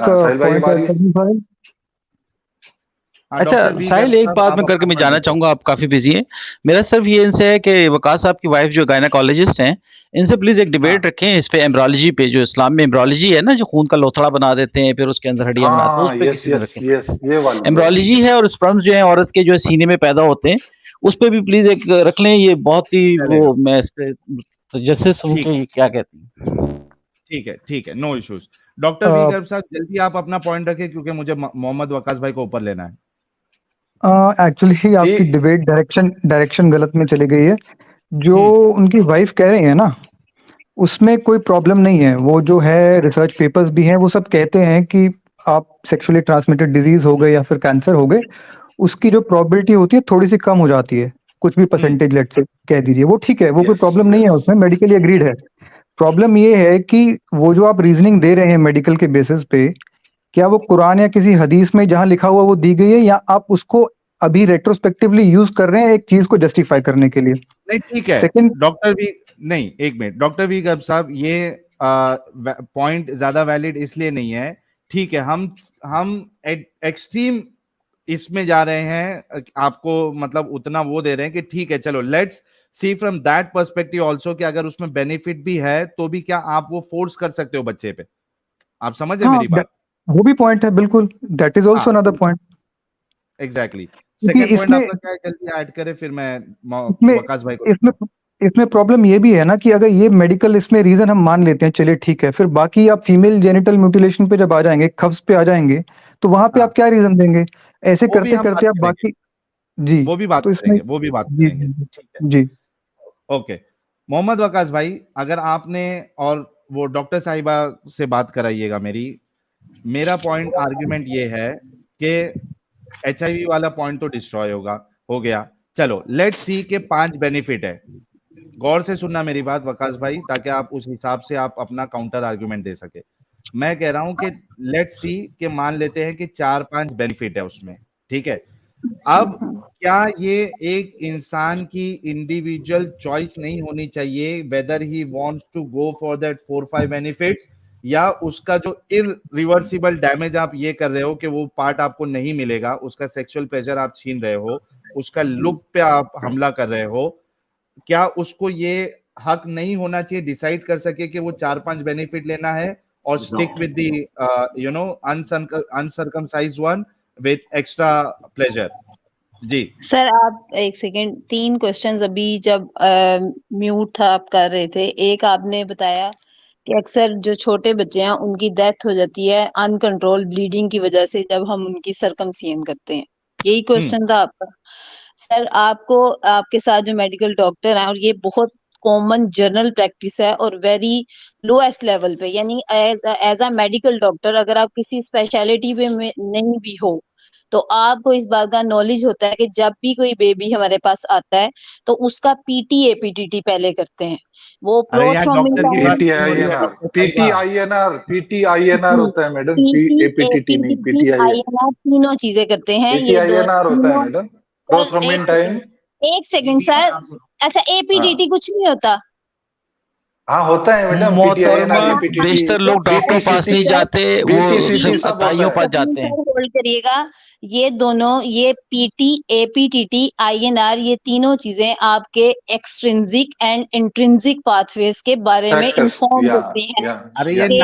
अच्छा साहिल, एक बात मैं करके मैं जानना चाहूंगा, आप काफी बिजी हैं। मेरा सिर्फ ये इनसे है कि वकास साहब की वाइफ जो गायनेकोलॉजिस्ट हैं, इनसे प्लीज एक डिबेट रखें इस पे, एम्ब्रोलॉजी पे, जो इस्लाम में एम्ब्रोलॉजी है ना, जो खून का लोथड़ा बना देते हैं फिर उसके अंदर हड्डियां बनाते हैं, उस पे किसी रखें। एम्ब्रोलॉजी है, और स्पर्म्स जो है औरत के जो है सीने में पैदा होते हैं, उस पे भी प्लीज एक रख लें। ये बहुत ही वो, मैं इस पे जस्टिस क्या कहती हूँ। ठीक है, no issues. Doctor V Garg साहब, जल्दी आप अपना पॉइंट रखें, क्योंकि मुझे मोहम्मद वकास भाई को ऊपर लेना है। एक्चुअली आपकी डिबेट डायरेक्शन गलत में चली गई है। जो उनकी वाइफ कह रहे हैं ना, उसमें कोई प्रॉब्लम नहीं है। वो जो है रिसर्च पेपर्स भी हैं, वो सब कहते हैं कि आप सेक्सुअली ट्रांसमिटेड डिजीज हो गए या फिर कैंसर हो गए, उसकी जो प्रोबेबिलिटी होती है थोड़ी सी कम हो जाती है, कुछ भी परसेंटेज लेट से कह दीजिए, वो ठीक है, वो कोई Yes, प्रॉब्लम नहीं है, yes. उसमें मेडिकली एग्रीड है। प्रॉब्लम ये है कि वो जो आप रीजनिंग दे रहे हैं मेडिकल के बेसिस पे, क्या वो कुरान या किसी हदीस में जहां लिखा हुआ वो दी गई है, या आप उसको अभी रेट्रोस्पेक्टिवली यूज कर रहे हैं एक चीज को जस्टिफाई करने के लिए? नहीं ठीक है सेकंड, डॉक्टर वी, नहीं एक मिनट डॉक्टर वी गब साहब, ये पॉइंट ज्यादा वैलिड इसलिए नहीं है। ठीक है, हम एक्सट्रीम इसमें जा रहे हैं, आपको मतलब उतना वो दे रहे हैं कि ठीक है चलो let's see from that perspective also कि अगर उसमें बेनिफिट भी है तो भी क्या आप वो फोर्स कर सकते हो बच्चे पे? आप समझ रहे हाँ मेरी बात? वो भी पॉइंट है, बिल्कुल, दैट इज ऑल्सो हाँ अनदर पॉइंट। एग्जैक्टली। क्योंकि सेकंड पॉइंट इसमें आपका क्या है, जल्दी ऐड करें फिर मैं इसमें वकास भाई को। इसमें इसमें प्रॉब्लम ये भी है ना कि अगर ये मेडिकल इसमें रीजन हम मान लेते हैं, चलिए ठीक है, फिर बाकी आप फीमेल जेनिटल म्यूटिलेशन पे जब आ जाएंगे, खब्स पे आ जाएंगे, तो वहां पे हाँ, आप क्या रीजन देंगे? ऐसे वो भी करते हम बात करते आप करेंगे, बाकी, जी, वो भी बात तो इसमें, करेंगे, वो भी बात जी करेंगे। जी ठीक है, जी, ओके। मोहम्मद वकास भाई, अगर आपने और वो डॉक्टर साहिबा से बात कराइएगा मेरी, मेरा पॉइंट आर्ग्यूमेंट ये है कि एचआईवी वाला पॉइंट तो डिस्ट्रॉय हो गया। चलो लेट्स सी के 5 बेनिफिट है। गौर से सुनना मेरी बात वकास भाई, ताकि आप उस हिसाब से आप अपना काउंटर आर्ग्यूमेंट दे सके। मैं कह रहा हूं कि लेट्स सी के मान लेते हैं कि 4-5 बेनिफिट है उसमें, ठीक है। अब क्या ये एक इंसान की इंडिविजुअल चॉइस नहीं होनी चाहिए whether he wants to go for that 4-5 benefits, या उसका जो इरिवर्सिबल डैमेज आप ये कर रहे हो कि वो पार्ट आपको नहीं मिलेगा, उसका सेक्सुअल प्लेजर आप छीन रहे हो, उसका लुक पे आप हमला कर रहे हो, क्या उसको ये हक नहीं होना चाहिए डिसाइड कर सके कि वो 4-5 बेनिफिट लेना है और stick with the you know uncircumcised one with extra pleasure? जी सर आप एक सेकेंड, 3 क्वेश्चंस अभी जब म्यूट था आप कर रहे थे। एक आपने बताया कि अक्सर जो छोटे बच्चे हैं उनकी डेथ हो जाती है अनकंट्रोल ब्लीडिंग की वजह से जब हम उनकी सर्कमसिजन करते हैं, यही क्वेश्चन था आपका। सर आपको, आपके साथ जो मेडिकल डॉक्टर हैं, और ये बहुत कॉमन जनरल प्रैक्टिस है और वेरी लोएस्ट लेवल पे, यानी एज अ मेडिकल डॉक्टर अगर आप किसी स्पेशलिटी पे नहीं भी हो तो आपको इस बात का नॉलेज होता है कि जब भी कोई बेबी हमारे पास आता है तो उसका पीटी एपीटीटी पहले करते हैं। वो अरे यार प्रोथ्रोम्बिन डॉक्टर की बात नहीं हो रही है पीटीआईएनआर, डॉक्टर साहिबा। पीटीआईएनआर होता है मैडम, पीटी एपीटीटी नहीं, एपीटीटी पीटीआईएनआर, आईएनआर तीनों चीजें करते हैं ये दो पीटीआईएनआर होता है तीनों। Madam, sir prothrombin time. एक सेकंड सर, अच्छा हाँ एपीटीटी कुछ नहीं होता? हाँ होता है मैडम, मोहतरमा, पीटीआईएनआर, एपीटीटी, बेशतर लोग डॉक्टर पास नहीं बीटीसीटी, जाते, वो बीटीसीटी सिर्फ सब ताइयों होता पास है। जाते हैं। सर होल्ड करिएगा, ये दोनों, ये पीटी एपीटीटी आईएनआर, ये तीनों चीजें आपके एक्सट्रिंसिक एंड इंट्रिंसिक पाथवेज के बारे में फैक्टर्स, इंफॉर्म या करती हैं अरे ये या कि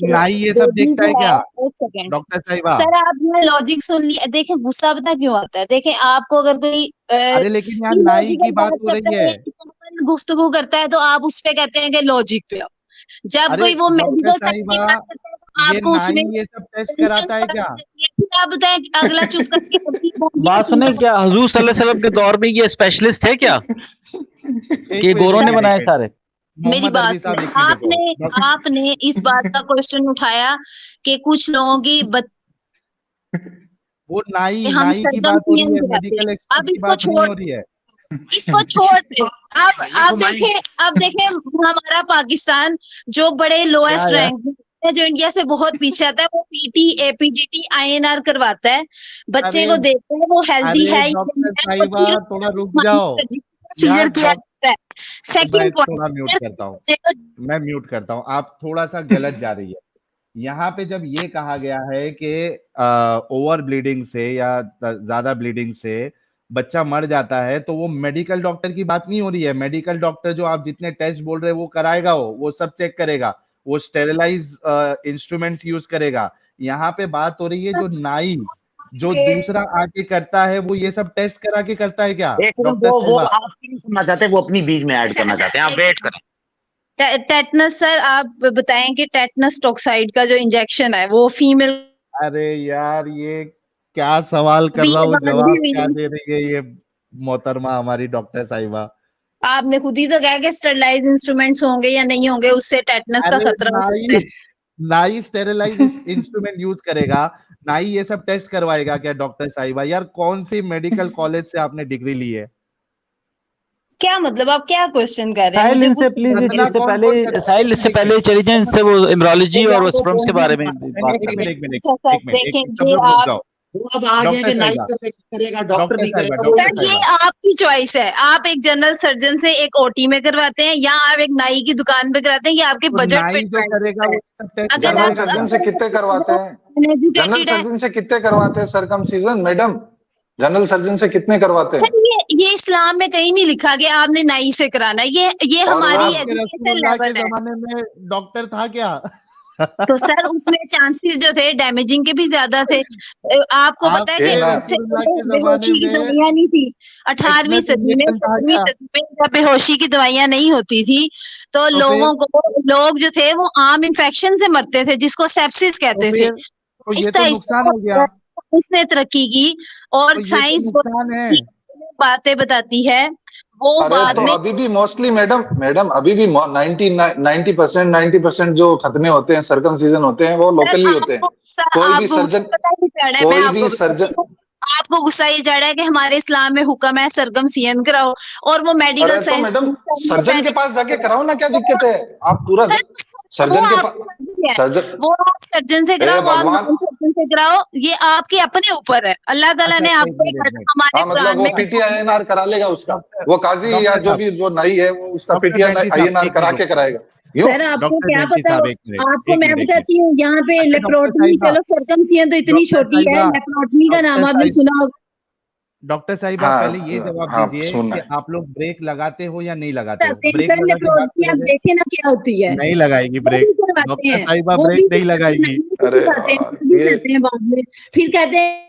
नाई ये सब बेबी देखता जो है है, क्या एक सेकेंड डॉक्टर साहिबा? सर आपने लॉजिक सुन लिया, देखें गुस्सा पता क्यों आता है, देखें आपको अगर कोई अरे लेकिन यार नाई की इलॉजिकल बात बात हो करता रही है, है। गुफ्तगू करता है, तो आप उस पे कहते हैं कि लॉजिक पे आओ। जब अरे कोई वो डॉक्टर मेडिकल साइंस की साहिबा, बात करता है तो ये आपको नाई उसमें ये सब टेस्ट टेंशन कराता है क्या? फिर आप बताएं कि अगला चुप करके अपनी बात बात सुने, सुनता क्या हजूर सल्लल्लाहु अलैहि वसल्लम के दौर में ये स्पेशलिस्ट थे क्या एक कि मिनट गोरों एक ने मिनट एक बनाए मिनट सारे? मेरी मोहम्मद अरबी बात साहब सुने, एक मिनट आपने रुको। आपने इस बात का क्वेश्चन उठाया कि कुछ लोगों की वो नाई हम नाई की बात हो रही सर्कमसिजन है, कराते हैं। मेडिकल एक्सपर्ट अब की इसको बात नहीं छोड़, हो रही है। इसको छोड़ दे। अब देखें हमारा पाकिस्तान जो बड़े क्या लोएस्ट यार? रैंक है, जो इंडिया से बहुत पीछे आता है, वो पीटी एपीडीटी आईएनआर करवाता है, बच्चे अरे को देखते हैं वो हेल्दी अरे है या नहीं डॉक्टर है, और साहिबा फिर थोड़ा रुक उसका जाओ यार। प्रोसीजर किया जाता है। मैं सेकंड थोड़ा पॉइंट, म्यूट करता हूँ, मैं म्यूट करता हूँ, आप थोड़ा सा गलत जा रही है। यहाँ पे जब ये कहा गया है कि ओवर ब्लीडिंग से या ज्यादा ब्लीडिंग से बच्चा मर जाता है, तो वो मेडिकल डॉक्टर की बात नहीं हो रही है। मेडिकल डॉक्टर जो आप जितने टेस्ट बोल रहे हैं वो कराएगा, वो सब चेक करेगा, वो स्टेरिलाइज इंस्ट्रूमेंट्स यूज करेगा। यहाँ पे बात हो रही है जो नाई जो दूसरा आके करता है, वो ये सब टेस्ट करा के करता है क्या एक सेकंड, डॉक्टर वो साहिबा? आपकी नहीं सुनना चाहते, वो अपनी बीच में ऐड करना चाहते हैं, आप वेट करें। टेटनस सर आप बताएं कि टेटनस टॉक्साइड का जो इंजेक्शन है वो फीमेल अरे यार ये क्या सवाल कर भी रहा ये हूँ, बात भी जवाब हुई क्या नहीं। दे रही है ये मोहतरमा हमारी डॉक्टर साहिबा? आपने खुद ही तो कहा कि स्टरलाइज इंस्ट्रूमेंट्स होंगे या नहीं होंगे, उससे टेटनस का अरे खतरा हो सकता नाई है। नाई स्टेरिलाइज इंस्ट्रूमेंट यूज करेगा, नाई ये सब टेस्ट करवाएगा क्या डॉक्टर साहिबा? यार कौन सी मेडिकल कॉलेज से आपने डिग्री ली है? क्या मतलब आप क्या क्वेश्चन कर रहे हैं? साहिल मुझे इनसे कुछ प्लीज समझ खतना इससे कौन पहले कौन करता है? साहिल इससे पहले चली जाए, इनसे वो एम्ब्रोलॉजी नहीं, और वो आपको स्पर्म्स के बोलना बारे में था। बात एक करें। मिनट एक मिनट अच्छा सर, एक मिनट देखें सब ये लोग रुक आप जाओ। वो अब आ गए डॉक्टर कि नाई साहिबा, करेगा, डॉक्टर नहीं करेगा। डॉक्टर सर, ये साहिबा, आपकी चॉइस है। आप एक जनरल सर्जन से एक ओटी में करवाते हैं या आप एक नाई की दुकान पे कराते हैं, ये आपके तो बजट पे नाई जो डिपेंड करेगा करता वो है। सब टेस्ट अगर जनरल आप करवाएगा सर्जन क्या? से कितने करवाते हैं? जनरल अनएजुकेटेड है, सर्जन से कितने करवाते हैं सरकमसीजन मैडम? जनरल सर्जन से कितने करवाते हैं? सर ये इस्लाम में कहीं नहीं लिखा कि आपने नाई से कराना है। ये और वो हमारी आपके एजुकेशन रसूलुल्लाह के लेवल है। जमाने में डॉक्टर था क्या? तो सर उसमें चांसेस जो थे डैमेजिंग के भी ज्यादा थे। आपको पता है कि आपके ना आज से रसूलुल्लाह पहले के जमाने बेहोशी की में दवाइयां नहीं थी। 18वीं एक्सनेस सदी में, इंजेक्शन था 17वीं क्या? सदी में जब बेहोशी की दवाइयां नहीं होती थी तो तो लोगों फिर को, लोग जो थे वो आम इन्फेक्शन से मरते थे जिसको सेप्सिस कहते थे। तो ये आहिस्ता तो नुकसान हो गया। आहिस्ता इसने तरक्की की और तो ये तो साइंस नुकसान है। बातें बताती है वो अरे बाद तो में। अभी भी मोस्टली मैडम अभी भी 90% जो खतने होते हैं सरकमसीजन होते हैं वो सर लोकली होते हैं। आपको सर कोई भी आपको गुस्सा सर्जन पता है क्या चढ़ा है? मैं कोई आपको भी बताती सर्जन हूँ। आपको गुस्सा ये चढ़ा है कि हमारे इस्लाम में हुक्म है सरकमसियन कराओ और वो मेडिकल अरे तो साइंस मैडम सर्जन के पास जाके कराओ ना, क्या दिक्कत है? आप पूरा सर वो सर्जन के आपकी पास मर्जी है। सर्जन वो आप सर्जन से हे कराओ, वो आप भगवान। नॉन सर्जन से कराओ, ये आपके अपने ऊपर है। अल्लाह ताला अच्छा ने एक आपको मिनट एक मिनट हमारे हाँ मतलब कुरान वो में पीटीआईएनआर करा लेगा उसका, डॉक्टर वो काजी या डॉक्टर जो साहब भी जो नाई है वो उसका डॉक्टर बेंटी साहब पीटीआईएनआर एक करा मिनट के कराएगा। क्यों? सर आपको डॉक्टर क्या बेंटी पता साहब हो? एक मिनट आपको एक मैं मिनट एक मिनट बताती हूँ यहाँ पे अच्छा डॉक्टर लेप्रोटमी, साहिबा चलो सरकमसियन तो इतनी डॉक्टर छोटी है, साहिबा लेप्रोटमी का नाम डॉक्टर आपने साहिब सुना होगा। डॉक्टर साहिबा हाँ पहले ये जवाब हाँ दीजिए सुनना कि है। आप लोग ब्रेक लगाते हो या नहीं लगाते हो? बताते हैं ब्रेक सर, लगा के बात लेप्रोटमी आप करोगे? देखे ना क्या होती है। नहीं लगाएगी वो ब्रेक। भी करवाते डॉक्टर हैं, साहिबा वो ब्रेक भी नहीं करवाते हैं, लगाएगी। नानी से अरे करवाते हैं, यार वो भी ये कहते हैं बाद में, फिर कहते हैं।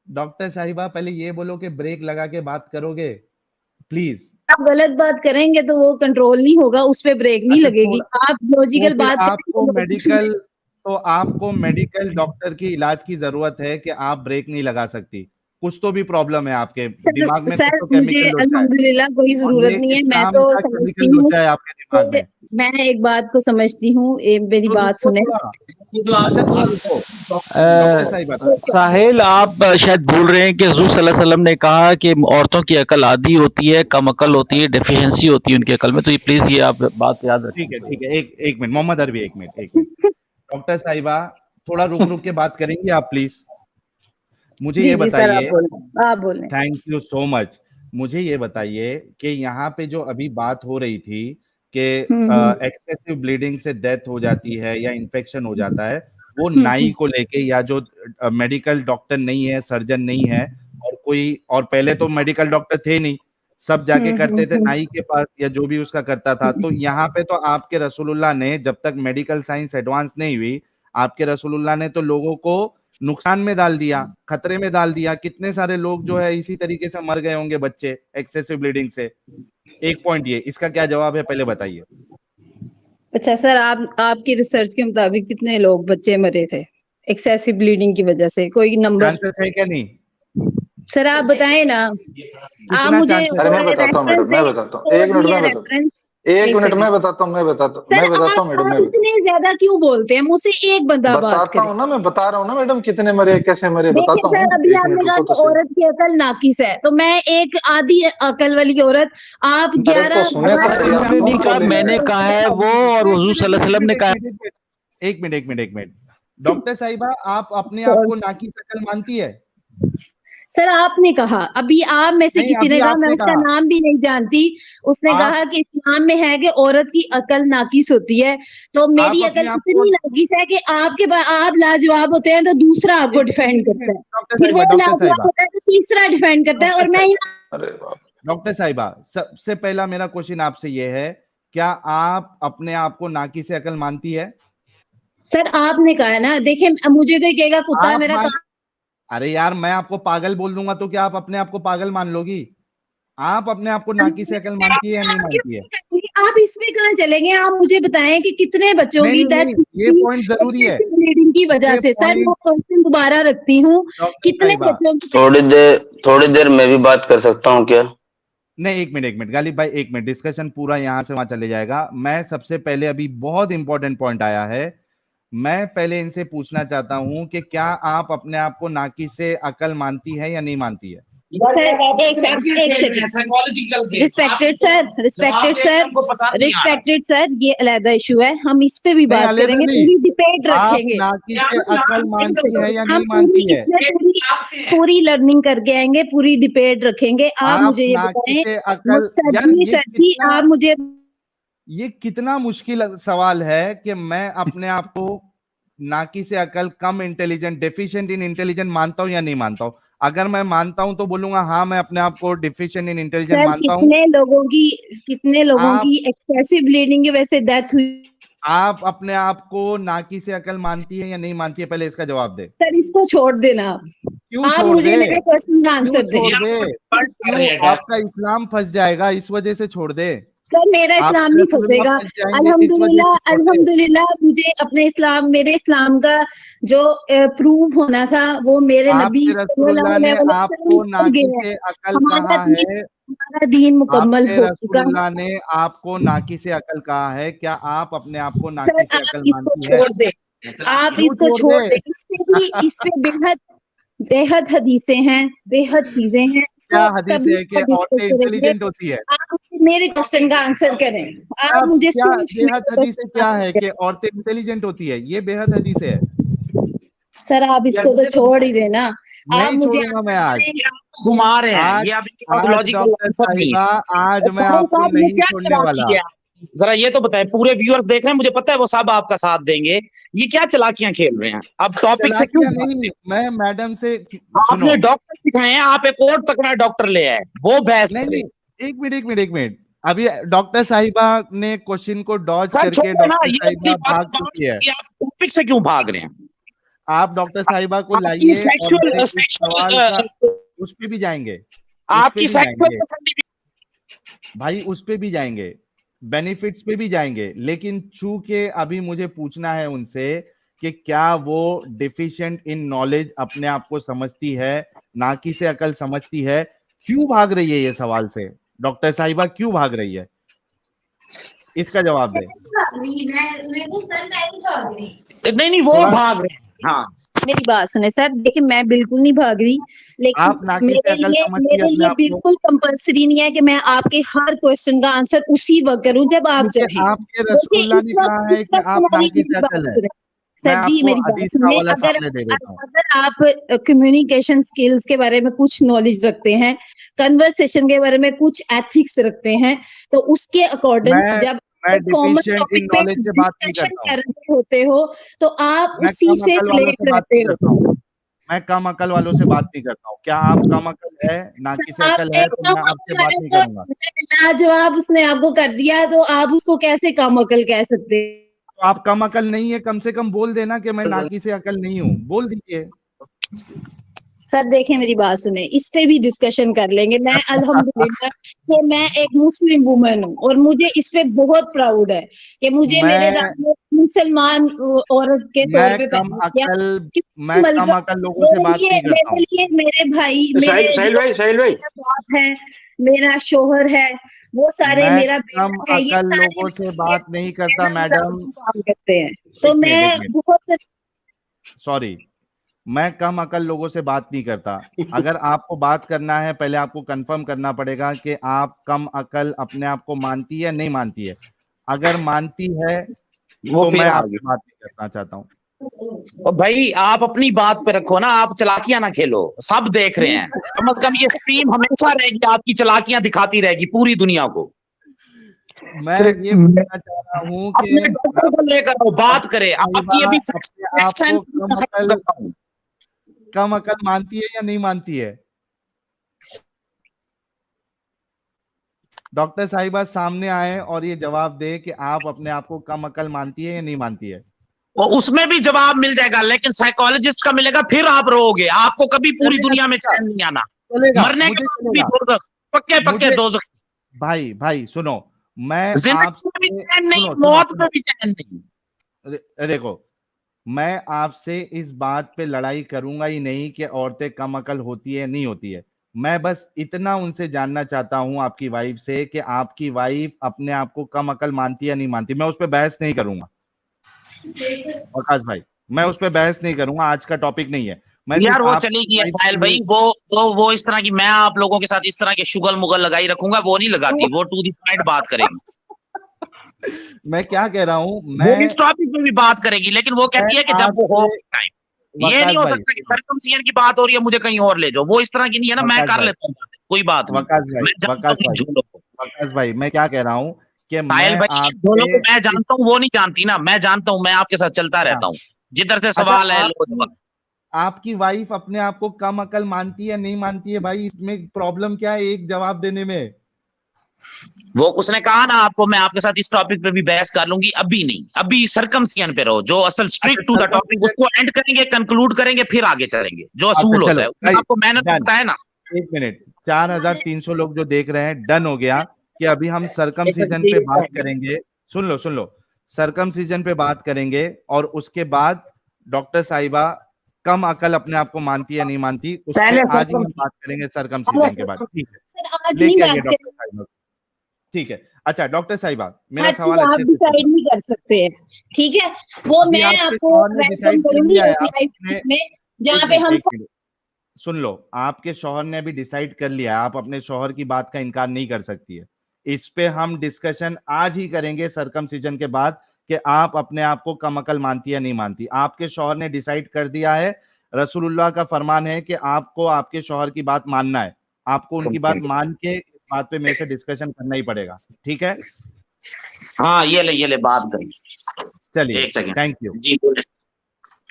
डॉक्टर साहिबा पहले ये बोलो कि ब्रेक लगा के बात करोगे प्लीज। आप गलत बात करेंगे तो वो कंट्रोल नहीं होगा, उस पे ब्रेक नहीं अच्छा लगेगी। थोड़ा आप तो लॉजिकल फिर बात आपको करेंगे लोग सुनेंगे। आपको मेडिकल डॉक्टर की इलाज की जरूरत है कि आप ब्रेक नहीं लगा सकती। कुछ तो भी प्रॉब्लम है आपके सर दिमाग में, कुछ सर तो मुझे केमिकल लोचा है अल्हम्दुलिल्लाह कोई और जरूरत ये नहीं है। मैं इस्लाम तो का समझती केमिकल हूँ लोचा है आपके दिमाग कि में। मैं एक बात को समझती हूँ, मेरी तो बात रुको सुने। थोड़ा, अच्छा थोड़ा रुको डॉक्टर साहिबा। साहिल आप शायद भूल रहे हैं कि हुजूर सल्लल्लाहु अलैहि वसल्लम ने कहा कि औरतों की अकल आधी होती है, कम अकल होती है, डेफिशिएंसी होती है उनकी अकल में। तो ये प्लीज ये आप बात याद रखें। ठीक है एक मिनट मोहम्मद अरबी एक मिनट डॉक्टर साहिबा थोड़ा रुक के बात करेंगी आप प्लीज? मुझे जी ये जी सर, बताइए, आप बोलें। Thank you so much. मुझे ये बताइए कि यहाँ पे जो अभी बात हो रही थी कि हम्म एक्सेसिव ब्लीडिंग से डेथ हो जाती है या इन्फेक्शन हो जाता है, वो हम्म नाई को लेके या जो मेडिकल डॉक्टर नहीं है, सर्जन नहीं है और कोई और पहले तो मेडिकल डॉक्टर थे नहीं, सब जाके करते थे नाई के पास या जो भी उसका करता था। तो यहाँ पे तो आपके रसूलुल्लाह ने, जब तक मेडिकल साइंस एडवांस नहीं हुई, आपके रसूलुल्लाह ने तो लोगों को नुकसान में डाल दिया, खतरे में डाल दिया। कितने सारे लोग जो है इसी तरीके से मर गए होंगे बच्चे एक्सेसिव ब्लीडिंग से। एक पॉइंट ये, इसका क्या जवाब है पहले बताइए? अच्छा सर, आपकी रिसर्च के मुताबिक कितने लोग बच्चे मरे थे एक्सेसिव ब्लीडिंग की वजह से? कोई नंबर चांसेस है क्या नहीं? सर आप बताएं ना। आप कितना मुझे चांसेस अरे है? मैं बताता हूँ मैडम, मैं बताता हूँ, एक मिनट में बताता हूँ, एक मिनट में बताता हूँ, मैं बताता हूँ मैडम, आप इतने ज्यादा क्यों बोलते हैं? मुझसे एक बंदा बात बताता करे। हूँ ना, मैं बता रहा हूँ ना मैडम कितने मरे कैसे मरे देखिए बताता सर, हूँ, अभी एक आपने मिनट कहा रुको कि तो सही। औरत की अकल नाकिस है, तो मैं एक आधी अकल वाली औरत, आप अरे तो 11 सुने तो सही, आप मैंने नहीं नोट तो कहा, ले मैंने रहे कहा है वो, और हुजूर सल्लल्लाहु अलैहि वसल्लम ने कहा एक मिनट डॉक्टर साहिबा, आप अपने आप को नाकी शकल मानती है? सर आपने कहा, अभी आप में से नहीं, किसी ने अभी कहा, मैं आपने उसका कहा। नाम भी नहीं जानती, उसने आप कहा कि इस्लाम में है कि औरत की अकल नाकिस होती है। तो मेरी आप अकल अपने आप को इतनी नाकिस है कि आप लाजवाब होते हैं तो दूसरा आपको डिफेंड करता है, डॉक्टर फिर वो साहिबा लाजवाब होता है तो तीसरा डिफेंड करता है, और मैं अरे बाप, डॉक्टर साहिबा, सबसे पहला मेरा क्वेश्चन आपसे ये है, क्या आप अपने आप को नाकी से अकल मानती है? सर आपने कहा है ना। देखिए, मुझे कोई कहेगा कुत्ता है आप मेरा मान काम। अरे यार, मैं आपको पागल बोल दूंगा तो क्या आप अपने आप को पागल मान लोगी? आप अपने आप को नाकी से अकल मानती है या नहीं मानती है? आप इसमें कहाँ चलेंगे? आप मुझे बताएं कि कितने बच्चों नहीं की नहीं डेथ नहीं, ये पॉइंट जरूरी है, ब्लीडिंग की वजह ये से। सर वो पॉइंट क्वेश्चन दोबारा रखती हूँ, डॉक्टर कितने साहिबा। बच्चों की। थोड़ी देर मैं भी बात कर सकता हूँ क्या? नहीं, एक मिनट गालिब भाई, एक मिनट, डिस्कशन पूरा यहां से वहां चले जाएगा। मैं सबसे पहले, अभी बहुत इंपॉर्टेंट पॉइंट आया है, मैं पहले इनसे पूछना चाहता हूं कि क्या आप अपने आप को नाकिस से अकल मानती है या नहीं मानती है? सर एक second, respected sir, respected sir, ये अलग इशू है, हम इस पे भी नहीं, बात अलग करेंगे, नहीं। पूरी डिबेट आप रखेंगे। नाकिस से अकल मानती है या हम नहीं मानती है? इसमें पूरी लर्निंग करके आएंगे, पूरी डिबेट रखेंगे। आप मुझे ये नाकिस से बताएं, अकल, यार सर जी आप मुझे ये कितना मुश्किल सवाल है कि मैं अपने आप को नाकिस से अकल, कम इंटेलिजेंट, डेफिशिएंट इन इंटेलिजेंट मानता हूं या नहीं मानता हूं। अगर मैं मानता हूं तो बोलूंगा हाँ मैं अपने आप को डिफिशिएंट इन इंटेलिजेंट सर मानता हूं। कितने लोगों की एक्सेसिव ब्लीडिंग की वजह से डेथ हुई? आप अपने आप को नाकिस से अकल मानती है या नहीं मानती है, पहले इसका जवाब दे। सर इसको छोड़ देना, क्यों आप छोड़ मुझे दे? मेरे क्वेश्चन का आंसर क्यों छोड़ दें। दे? क्यों? आपका इस्लाम फंस जाएगा इस वजह से छोड़ दे। सर मेरा इस्लाम आपके नहीं रसूलुल्लाह फंसेगा, फंस जाएंगे इस वजह से छोड़ दे। अल्हम्दुलिल्लाह मुझे अपने इस्लाम, मेरे इस्लाम का जो प्रूव होना था वो मेरे नबी आपके रसूलुल्लाह ने आपको नाकिस से अकल कहा है। हमारा दीन मुकम्मल आपके हो चुका है। रसूलुल्लाह ने आपको नाकिस से अकल कहा है, क्या आप अपने आप को सर नाकिस से आप अकल इसको मानती है? छोड़ दे, आप क्यों इसको छोड़ छोड़ दे? दे, इस पे बेहद बेहद हदीसें हैं, बेहद चीजें हैं। इसको क्या हदीस कभी है कि और औरतें डिस्कस करेंगे। इंटेलिजेंट होती है? आप मेरे क्वेश्चन का आंसर करें, आप क्या मुझे क्या सिर्फ बेहद मेरे हदीस question का क्या answer है करें। कि औरतें इंटेलिजेंट होती है? ये बेहद हदीस है। सर आप इसको तो छोड़ ही देना, आप नहीं मुझे छोड़ूंगा मैं आज। घुमा रहे हैं, आज ये आपके पास आज लॉजिकल डॉक्टर आंसर नहीं है। साहिबा, आज मैं साहब आपको साहब ये नहीं क्या छोड़ने चालाकी वाला। है? जरा ये तो बताएं, पूरे व्यूअर्स देख रहे हैं, मुझे पता है वो सब आपका साथ देंगे, ये क्या चालाकियां खेल रहे हैं? अब टॉपिक से क्यों चालाकियां नहीं, मैं मैडम से सुनो। आपने डॉक्टर दिखाए हैं, आप एक और तकड़ा डॉक्टर ले आए, वो बहस नहीं करे। नहीं, एक मिनट, अभी डॉक्टर साहिबा ने क्वेश्चन को डॉज सर करके छोड़ो ना, डॉक्टर ये वाली साहिबा बात भाग चुकी है। आप टॉपिक से क्यों भाग रहे हैं? आप डॉक्टर साहिबा को आपकी लाइए और मेरे इस सेक्सुअल सवाल का उस पे भी जाएंगे, आपकी सेक्सुअल भाई, उस पे भी जाएंगे, बेनिफिट्स पे भी जाएंगे, लेकिन चूंकि अभी मुझे पूछना है उनसे कि क्या वो डिफिशिएंट इन नॉलेज अपने आप को समझती है, नाकी से अकल समझती है? क्यों भाग रही है ये सवाल से? डॉक्टर साहिबा क्यों भाग रही है? इसका जवाब दे। नहीं वो थोड़ा भाग रहे हैं। हाँ मेरी बात सुने सर, देखिए मैं बिल्कुल नहीं भाग रही, आप लेकिन नाकी से अकल समझती है मेरे अपने लिए आप को? बिल्कुल कंपल्सरी नहीं है कि मैं आपके हर क्वेश्चन का आंसर उसी वक्त करूं जब आप क्योंकि चाहें। आपके देखिए रसूलुल्लाह ने कहा है इस कि वक्त आप हमारी नाकी से मेरी बात अकल है। सुने मैं सर जी, आपको मेरी बात हदीस का सुने। हवाला अगर सामने दे देता हूँ। अगर आप कम्युनिकेशन स्किल्स के बारे में कुछ नॉलेज रखते हैं, कन्वर्सेशन के बारे में कुछ एथिक्स रखते हैं, तो उसके अकॉर्डिंग जब मैं कॉमन डिफिशिएंट इन टॉपिक पे नॉलेज से बात नहीं डिस्कशन करता हूँ। कर रहे होते हो तो आप मैं उसी कम से अकल वालों रिलेट से बात रहते नहीं करता हो। हूँ। मैं कम अकल वालों से बात नहीं करता हूँ। क्या आप कम अकल है, नाकी से आप अकल है, एक तो कम मैं आपसे अकल बात वाले नहीं को करूंगा। लाजवाब उसने आपको कर दिया, तो आप उसको कैसे कम अकल कह सकते हैं? तो आप कम अकल नहीं है, कम से कम बोल देना कि मैं नाकी से अकल नहीं हूँ, बोल दीजिए। सर देखें मेरी बात सुने, इस पे भी डिस्कशन कर लेंगे। मैं अल्हम्दुलिल्लाह कि मैं एक मुस्लिम वुमन हूँ और मुझे इस पे बहुत प्राउड है कि मुझे मेरे मैं रब ने मुसलमान औरत के तौर मैं पे कम पैदा किया। कम अकल लोगों से बात नहीं करता हूँ। मेरे भाई, साहिल भाई बाप है, मेरा शोहर है, वो सारे, मैं मेरा कम बेटा है, ये अकल सारे लोगों से बात नहीं करता मेरा मैडम। काम करते हैं। तो एक मैं मिनट, बहुत सॉरी, मैं कम अकल लोगों से बात नहीं करता। अगर आपको बात करना है, पहले आपको कंफर्म करना पड़ेगा कि आप कम अकल अपने आप को मानती है नहीं मानती है। अगर मानती है तो मैं आपसे बात नहीं करना चाहता हूँ। और भाई आप अपनी बात पे रखो ना, आप चालाकियां ना खेलो, सब देख रहे हैं। कम से कम ये स्ट्रीम हमेशा रहेगी, आपकी चालाकियां दिखाती रहेगी पूरी दुनिया को। मैं ये बोलना चाह रहा हूँ कि अपने डॉक्टर को लेकर बात करें, आपकी अभी सेंस कम अकल मानती है या नहीं मानती है? डॉक्टर साहिबा सामने आए और ये जवाब दे कि आप अपने आप को कम अकल मानती है या नहीं मानती है। और उसमें भी जवाब मिल जाएगा, लेकिन साइकोलॉजिस्ट का मिलेगा, फिर आप रोओगे। आपको कभी पूरी दुनिया में चैन नहीं आना, मरने के बाद भी दोज़ख, पक्के दोज़ख। भाई सुनो, मैं जिंदगी में भी चैन नहीं, सुनो, मौत में भी चैन नहीं। देखो, मैं आपसे इस बात पे लड़ाई करूंगा ही नहीं कि औरतें कम अकल होती है नहीं होती है। मैं बस इतना उनसे जानना चाहता हूं आपकी वाइफ से कि आपकी वाइफ अपने आप को कम अकल मानती है या नहीं मानती। मैं उस पर बहस नहीं करूंगा। वकास भाई, मैं उस पर बहस नहीं करूंगा, आज का टॉपिक नहीं है। मैं यार सिर्फ वो आप चलेगी साहिल भाई, वो इस तरह की, मैं आप लोगों के साथ इस तरह के शुगल मुगल लगाई रखूंगा, वो नहीं लगाती, वो टू द पॉइंट बात करेगी। मैं क्या कह रहा हूँ, वो इस टॉपिक पे भी बात करेगी, लेकिन वो कहती है कि जब वो हो टाइम, ये नहीं हो सकता कि सर्कमसिजन की बात हो रही है मुझे कहीं और ले जाओ, वो इस तरह की नहीं है ना, मैं कर लेता हूँ बातें, कोई बात नहीं, मैं जानता हूँ झूलों को। वकास भाई, मैं क्या कह रहा हूँ कि साहिल मैं भाई, झूलों को मैं जानता हूँ, वो नहीं जानती ना, मैं जानता हूँ, मैं आपके साथ चलता रहता हूँ, जिधर से सवाल है लो जवाब। आपकी वाइफ अपने आप को कम अकल मानती है नहीं मानती है भाई, इसमें प्रॉब्लम क्या है एक जवाब देने में? वो उसने कहा ना आपको, मैं आपके साथ इस टॉपिक पे भी बहस कर लूंगी, अभी नहीं, अभी सर्कमसिजन पे रहो, जो असल स्ट्रिक्ट टू द टॉपिक उसको एंड करेंगे, कंक्लूड करेंगे, फिर आगे चलेंगे, जो असूल होता है उसमें आपको मेहनत लगता है ना। 1 मिनट, 4300 लोग जो देख रहे हैं, डन हो गया कि अभी हम सर्कमसिजन पे बात करेंगे। सुन लो, सर्कमसिजन पे बात करेंगे और उसके बाद डॉक्टर साहिबा कम अकल अपने आप को मानती है नहीं मानती, उस पे आज ही हम बात करेंगे सर्कमसिजन के बाद। ठीक है, लेके आइए डॉक्टर साहिबा। ठीक है, अच्छा डॉक्टर साहिबा, मेरा सवाल आप अच्छे से डिसाइड नहीं कर सकते हैं, ठीक है, वो अभी मैं आपके आपको शौहर ने वेलकम डिसाइड कर करूंगी लिया है, एक लाइफ में, जहाँ पे हम सुन लो, आपके शौहर ने भी डिसाइड कर लिया है, आप अपने शौहर की बात का इनकार नहीं कर सकती है। इस पे हम डिस्कशन आज ही करेंगे सर्कमसिजन के बाद कि आप अपने आप को कम अकल मानती है नहीं मानती। आपके शौहर ने डिसाइड कर दिया है, रसूलुल्लाह का फरमान है कि आपको आपके शौहर की बात मानना है, आपको उनकी बात मान के इस बात पे मेरे से डिस्कशन करना ही पड़ेगा, ठीक है? हाँ, ये ले बात करें, चलिए, एक सेकंड, थैंक यू। जी बोले।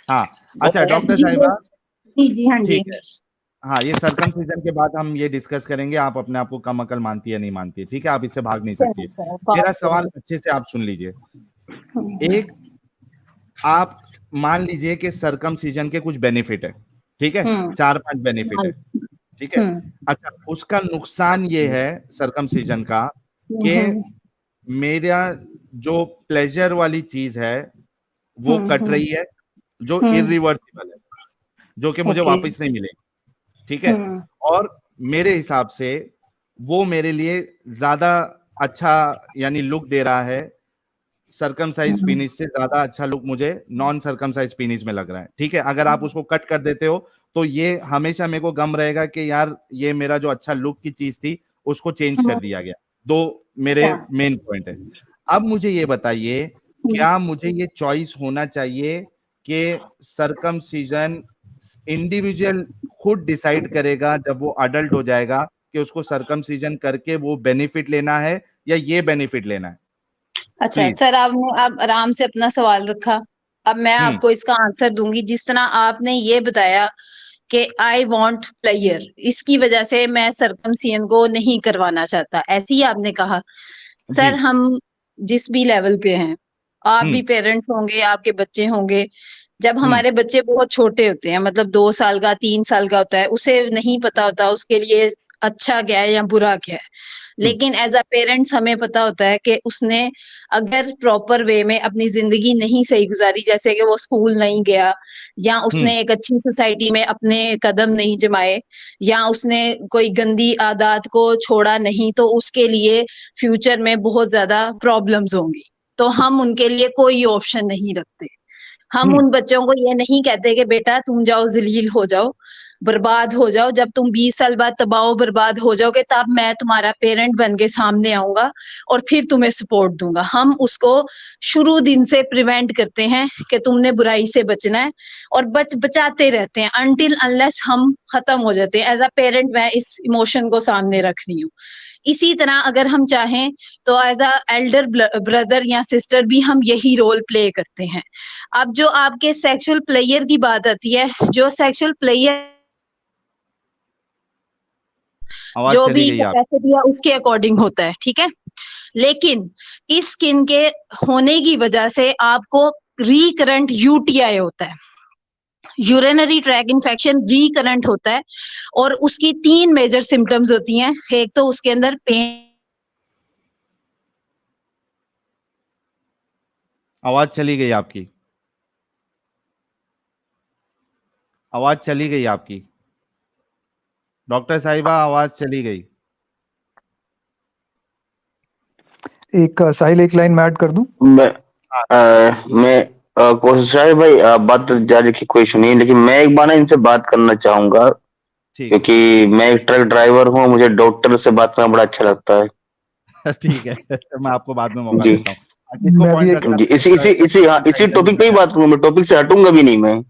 हाँ, अच्छा डॉक्टर साहिबा, जी हाँ जी, ठीक है, हाँ, ये सर्कमसिजन के बाद हम ये डिस्कस करेंगे, आप अपने आप को कम अकल मानती है नहीं मानती है, ठीक है, आप इससे भाग नहीं सकती है। मेरा सवाल अच्छे से आप सुन लीजिए। एक, आप मान लीजिए कि सर्कमसिजन के कुछ बेनिफिट है, ठीक है, 4-5 बेनिफिट है, ठीक है। अच्छा, उसका नुकसान ये है सर्कमसिजन का कि मेरा जो प्लेजर वाली चीज है वो कट रही है, जो इरिवर्सिबल है, जो कि मुझे वापस नहीं मिलेगी, ठीक है। और मेरे हिसाब से वो मेरे लिए ज्यादा अच्छा यानी लुक दे रहा है, सर्कमसाइज पीनिस से ज्यादा अच्छा लुक मुझे नॉन सर्कमसाइज पीनिस में लग रहा है, ठीक है। अगर आप उसको कट कर देते हो तो ये हमेशा मेरे को गम रहेगा कि यार ये मेरा जो अच्छा लुक की चीज थी उसको चेंज कर दिया गया। दो मेरे मेन पॉइंट है। अब मुझे ये बताइए, क्या मुझे ये चॉइस होना चाहिए कि सर्कमसिजन इंडिविजुअल खुद डिसाइड करेगा जब वो अडल्ट हो जाएगा कि उसको सर्कमसिजन करके वो बेनिफिट लेना है या ये बेनिफिट लेना है? अच्छा Please. सर, आपने आप आराम से अपना सवाल रखा, अब मैं आपको इसका आंसर दूंगी। जिस तरह आपने ये बताया कि आई वांट प्लेयर, इसकी वजह से मैं सर्कमसिजन को नहीं करवाना चाहता, ऐसे ही आपने कहा। सर, हम जिस भी लेवल पे हैं, आप भी पेरेंट्स होंगे, आपके बच्चे होंगे, जब हमारे बच्चे बहुत छोटे होते हैं, मतलब 2 साल का 3 साल का होता है, उसे नहीं पता होता उसके लिए अच्छा क्या है या बुरा क्या है, लेकिन एज अ पेरेंट्स हमें पता होता है कि उसने अगर प्रॉपर वे में अपनी जिंदगी नहीं सही गुजारी, जैसे कि वो स्कूल नहीं गया, या उसने एक अच्छी सोसाइटी में अपने कदम नहीं जमाए, या उसने कोई गंदी आदत को छोड़ा नहीं, तो उसके लिए फ्यूचर में बहुत ज्यादा प्रॉब्लम्स होंगी। तो हम उनके लिए कोई ऑप्शन नहीं रखते। हम उन बच्चों को ये नहीं कहते कि बेटा तुम जाओ जलील हो जाओ, बर्बाद हो जाओ, जब तुम 20 साल बाद तबाह बर्बाद हो जाओगे तब मैं तुम्हारा पेरेंट बन के सामने आऊंगा और फिर तुम्हें सपोर्ट दूंगा। हम उसको शुरू दिन से प्रिवेंट करते हैं कि तुमने बुराई से बचना है, और बचाते रहते हैं अनटिल अनलेस हम खत्म हो जाते हैं। एज अ पेरेंट मैं इस इमोशन को सामने रख रही हूँ। इसी तरह अगर हम चाहें तो एज अ एल्डर ब्रदर या सिस्टर भी हम यही रोल प्ले करते हैं। अब जो आपके सेक्सुअल प्लेयर की बात आती है, जो सेक्सुअल प्लेयर जो भी कैपेसिटी है उसके अकॉर्डिंग होता है, ठीक है। लेकिन इस स्किन के होने की वजह से आपको रिकरेंट यूटीआई होता है, यूरिनरी ट्रैक इन्फेक्शन रिकरेंट होता है, और उसकी 3 मेजर सिम्टम्स होती हैं। एक तो उसके अंदर पेन, आवाज चली गई आपकी, आवाज चली गई आपकी डॉक्टर साहिबा, आवाज चली गई। एक साहिल, एक लाइन में ऐड कर दूं? मैं शाहिद भाई बात तो जारी रखी, कोई इशू नहीं, लेकिन मैं एक बार ना इनसे बात करना चाहूंगा, ठीक है क्योंकि मैं एक ट्रक ड्राइवर हूँ, मुझे डॉक्टर से बात करना बड़ा अच्छा लगता है। ठीक है मैं आपको बाद में मौका जी देता हूँ। किसको मैं भी पॉइंट एक रखना जी, है? इसी टॉपिक पे ही बात करूंगा, मैं टॉपिक से हटूंगा भी नहीं मैं।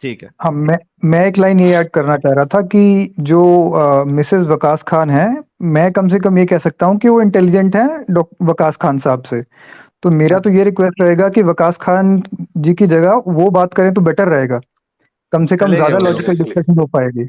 ठीक है। हाँ, मैं एक लाइन ये ऐड करना चाह रहा था कि जो मिसेस वकास खान है, मैं कम से कम ये कह सकता हूँ कि वो इंटेलिजेंट है वकास खान साहब से। तो मेरा तो ये रिक्वेस्ट रहेगा कि वकास खान जी की जगह वो बात करें तो बेटर रहेगा, कम से कम चलेगा ज्यादा वो। लॉजिकल डिस्कशन हो पाएगी।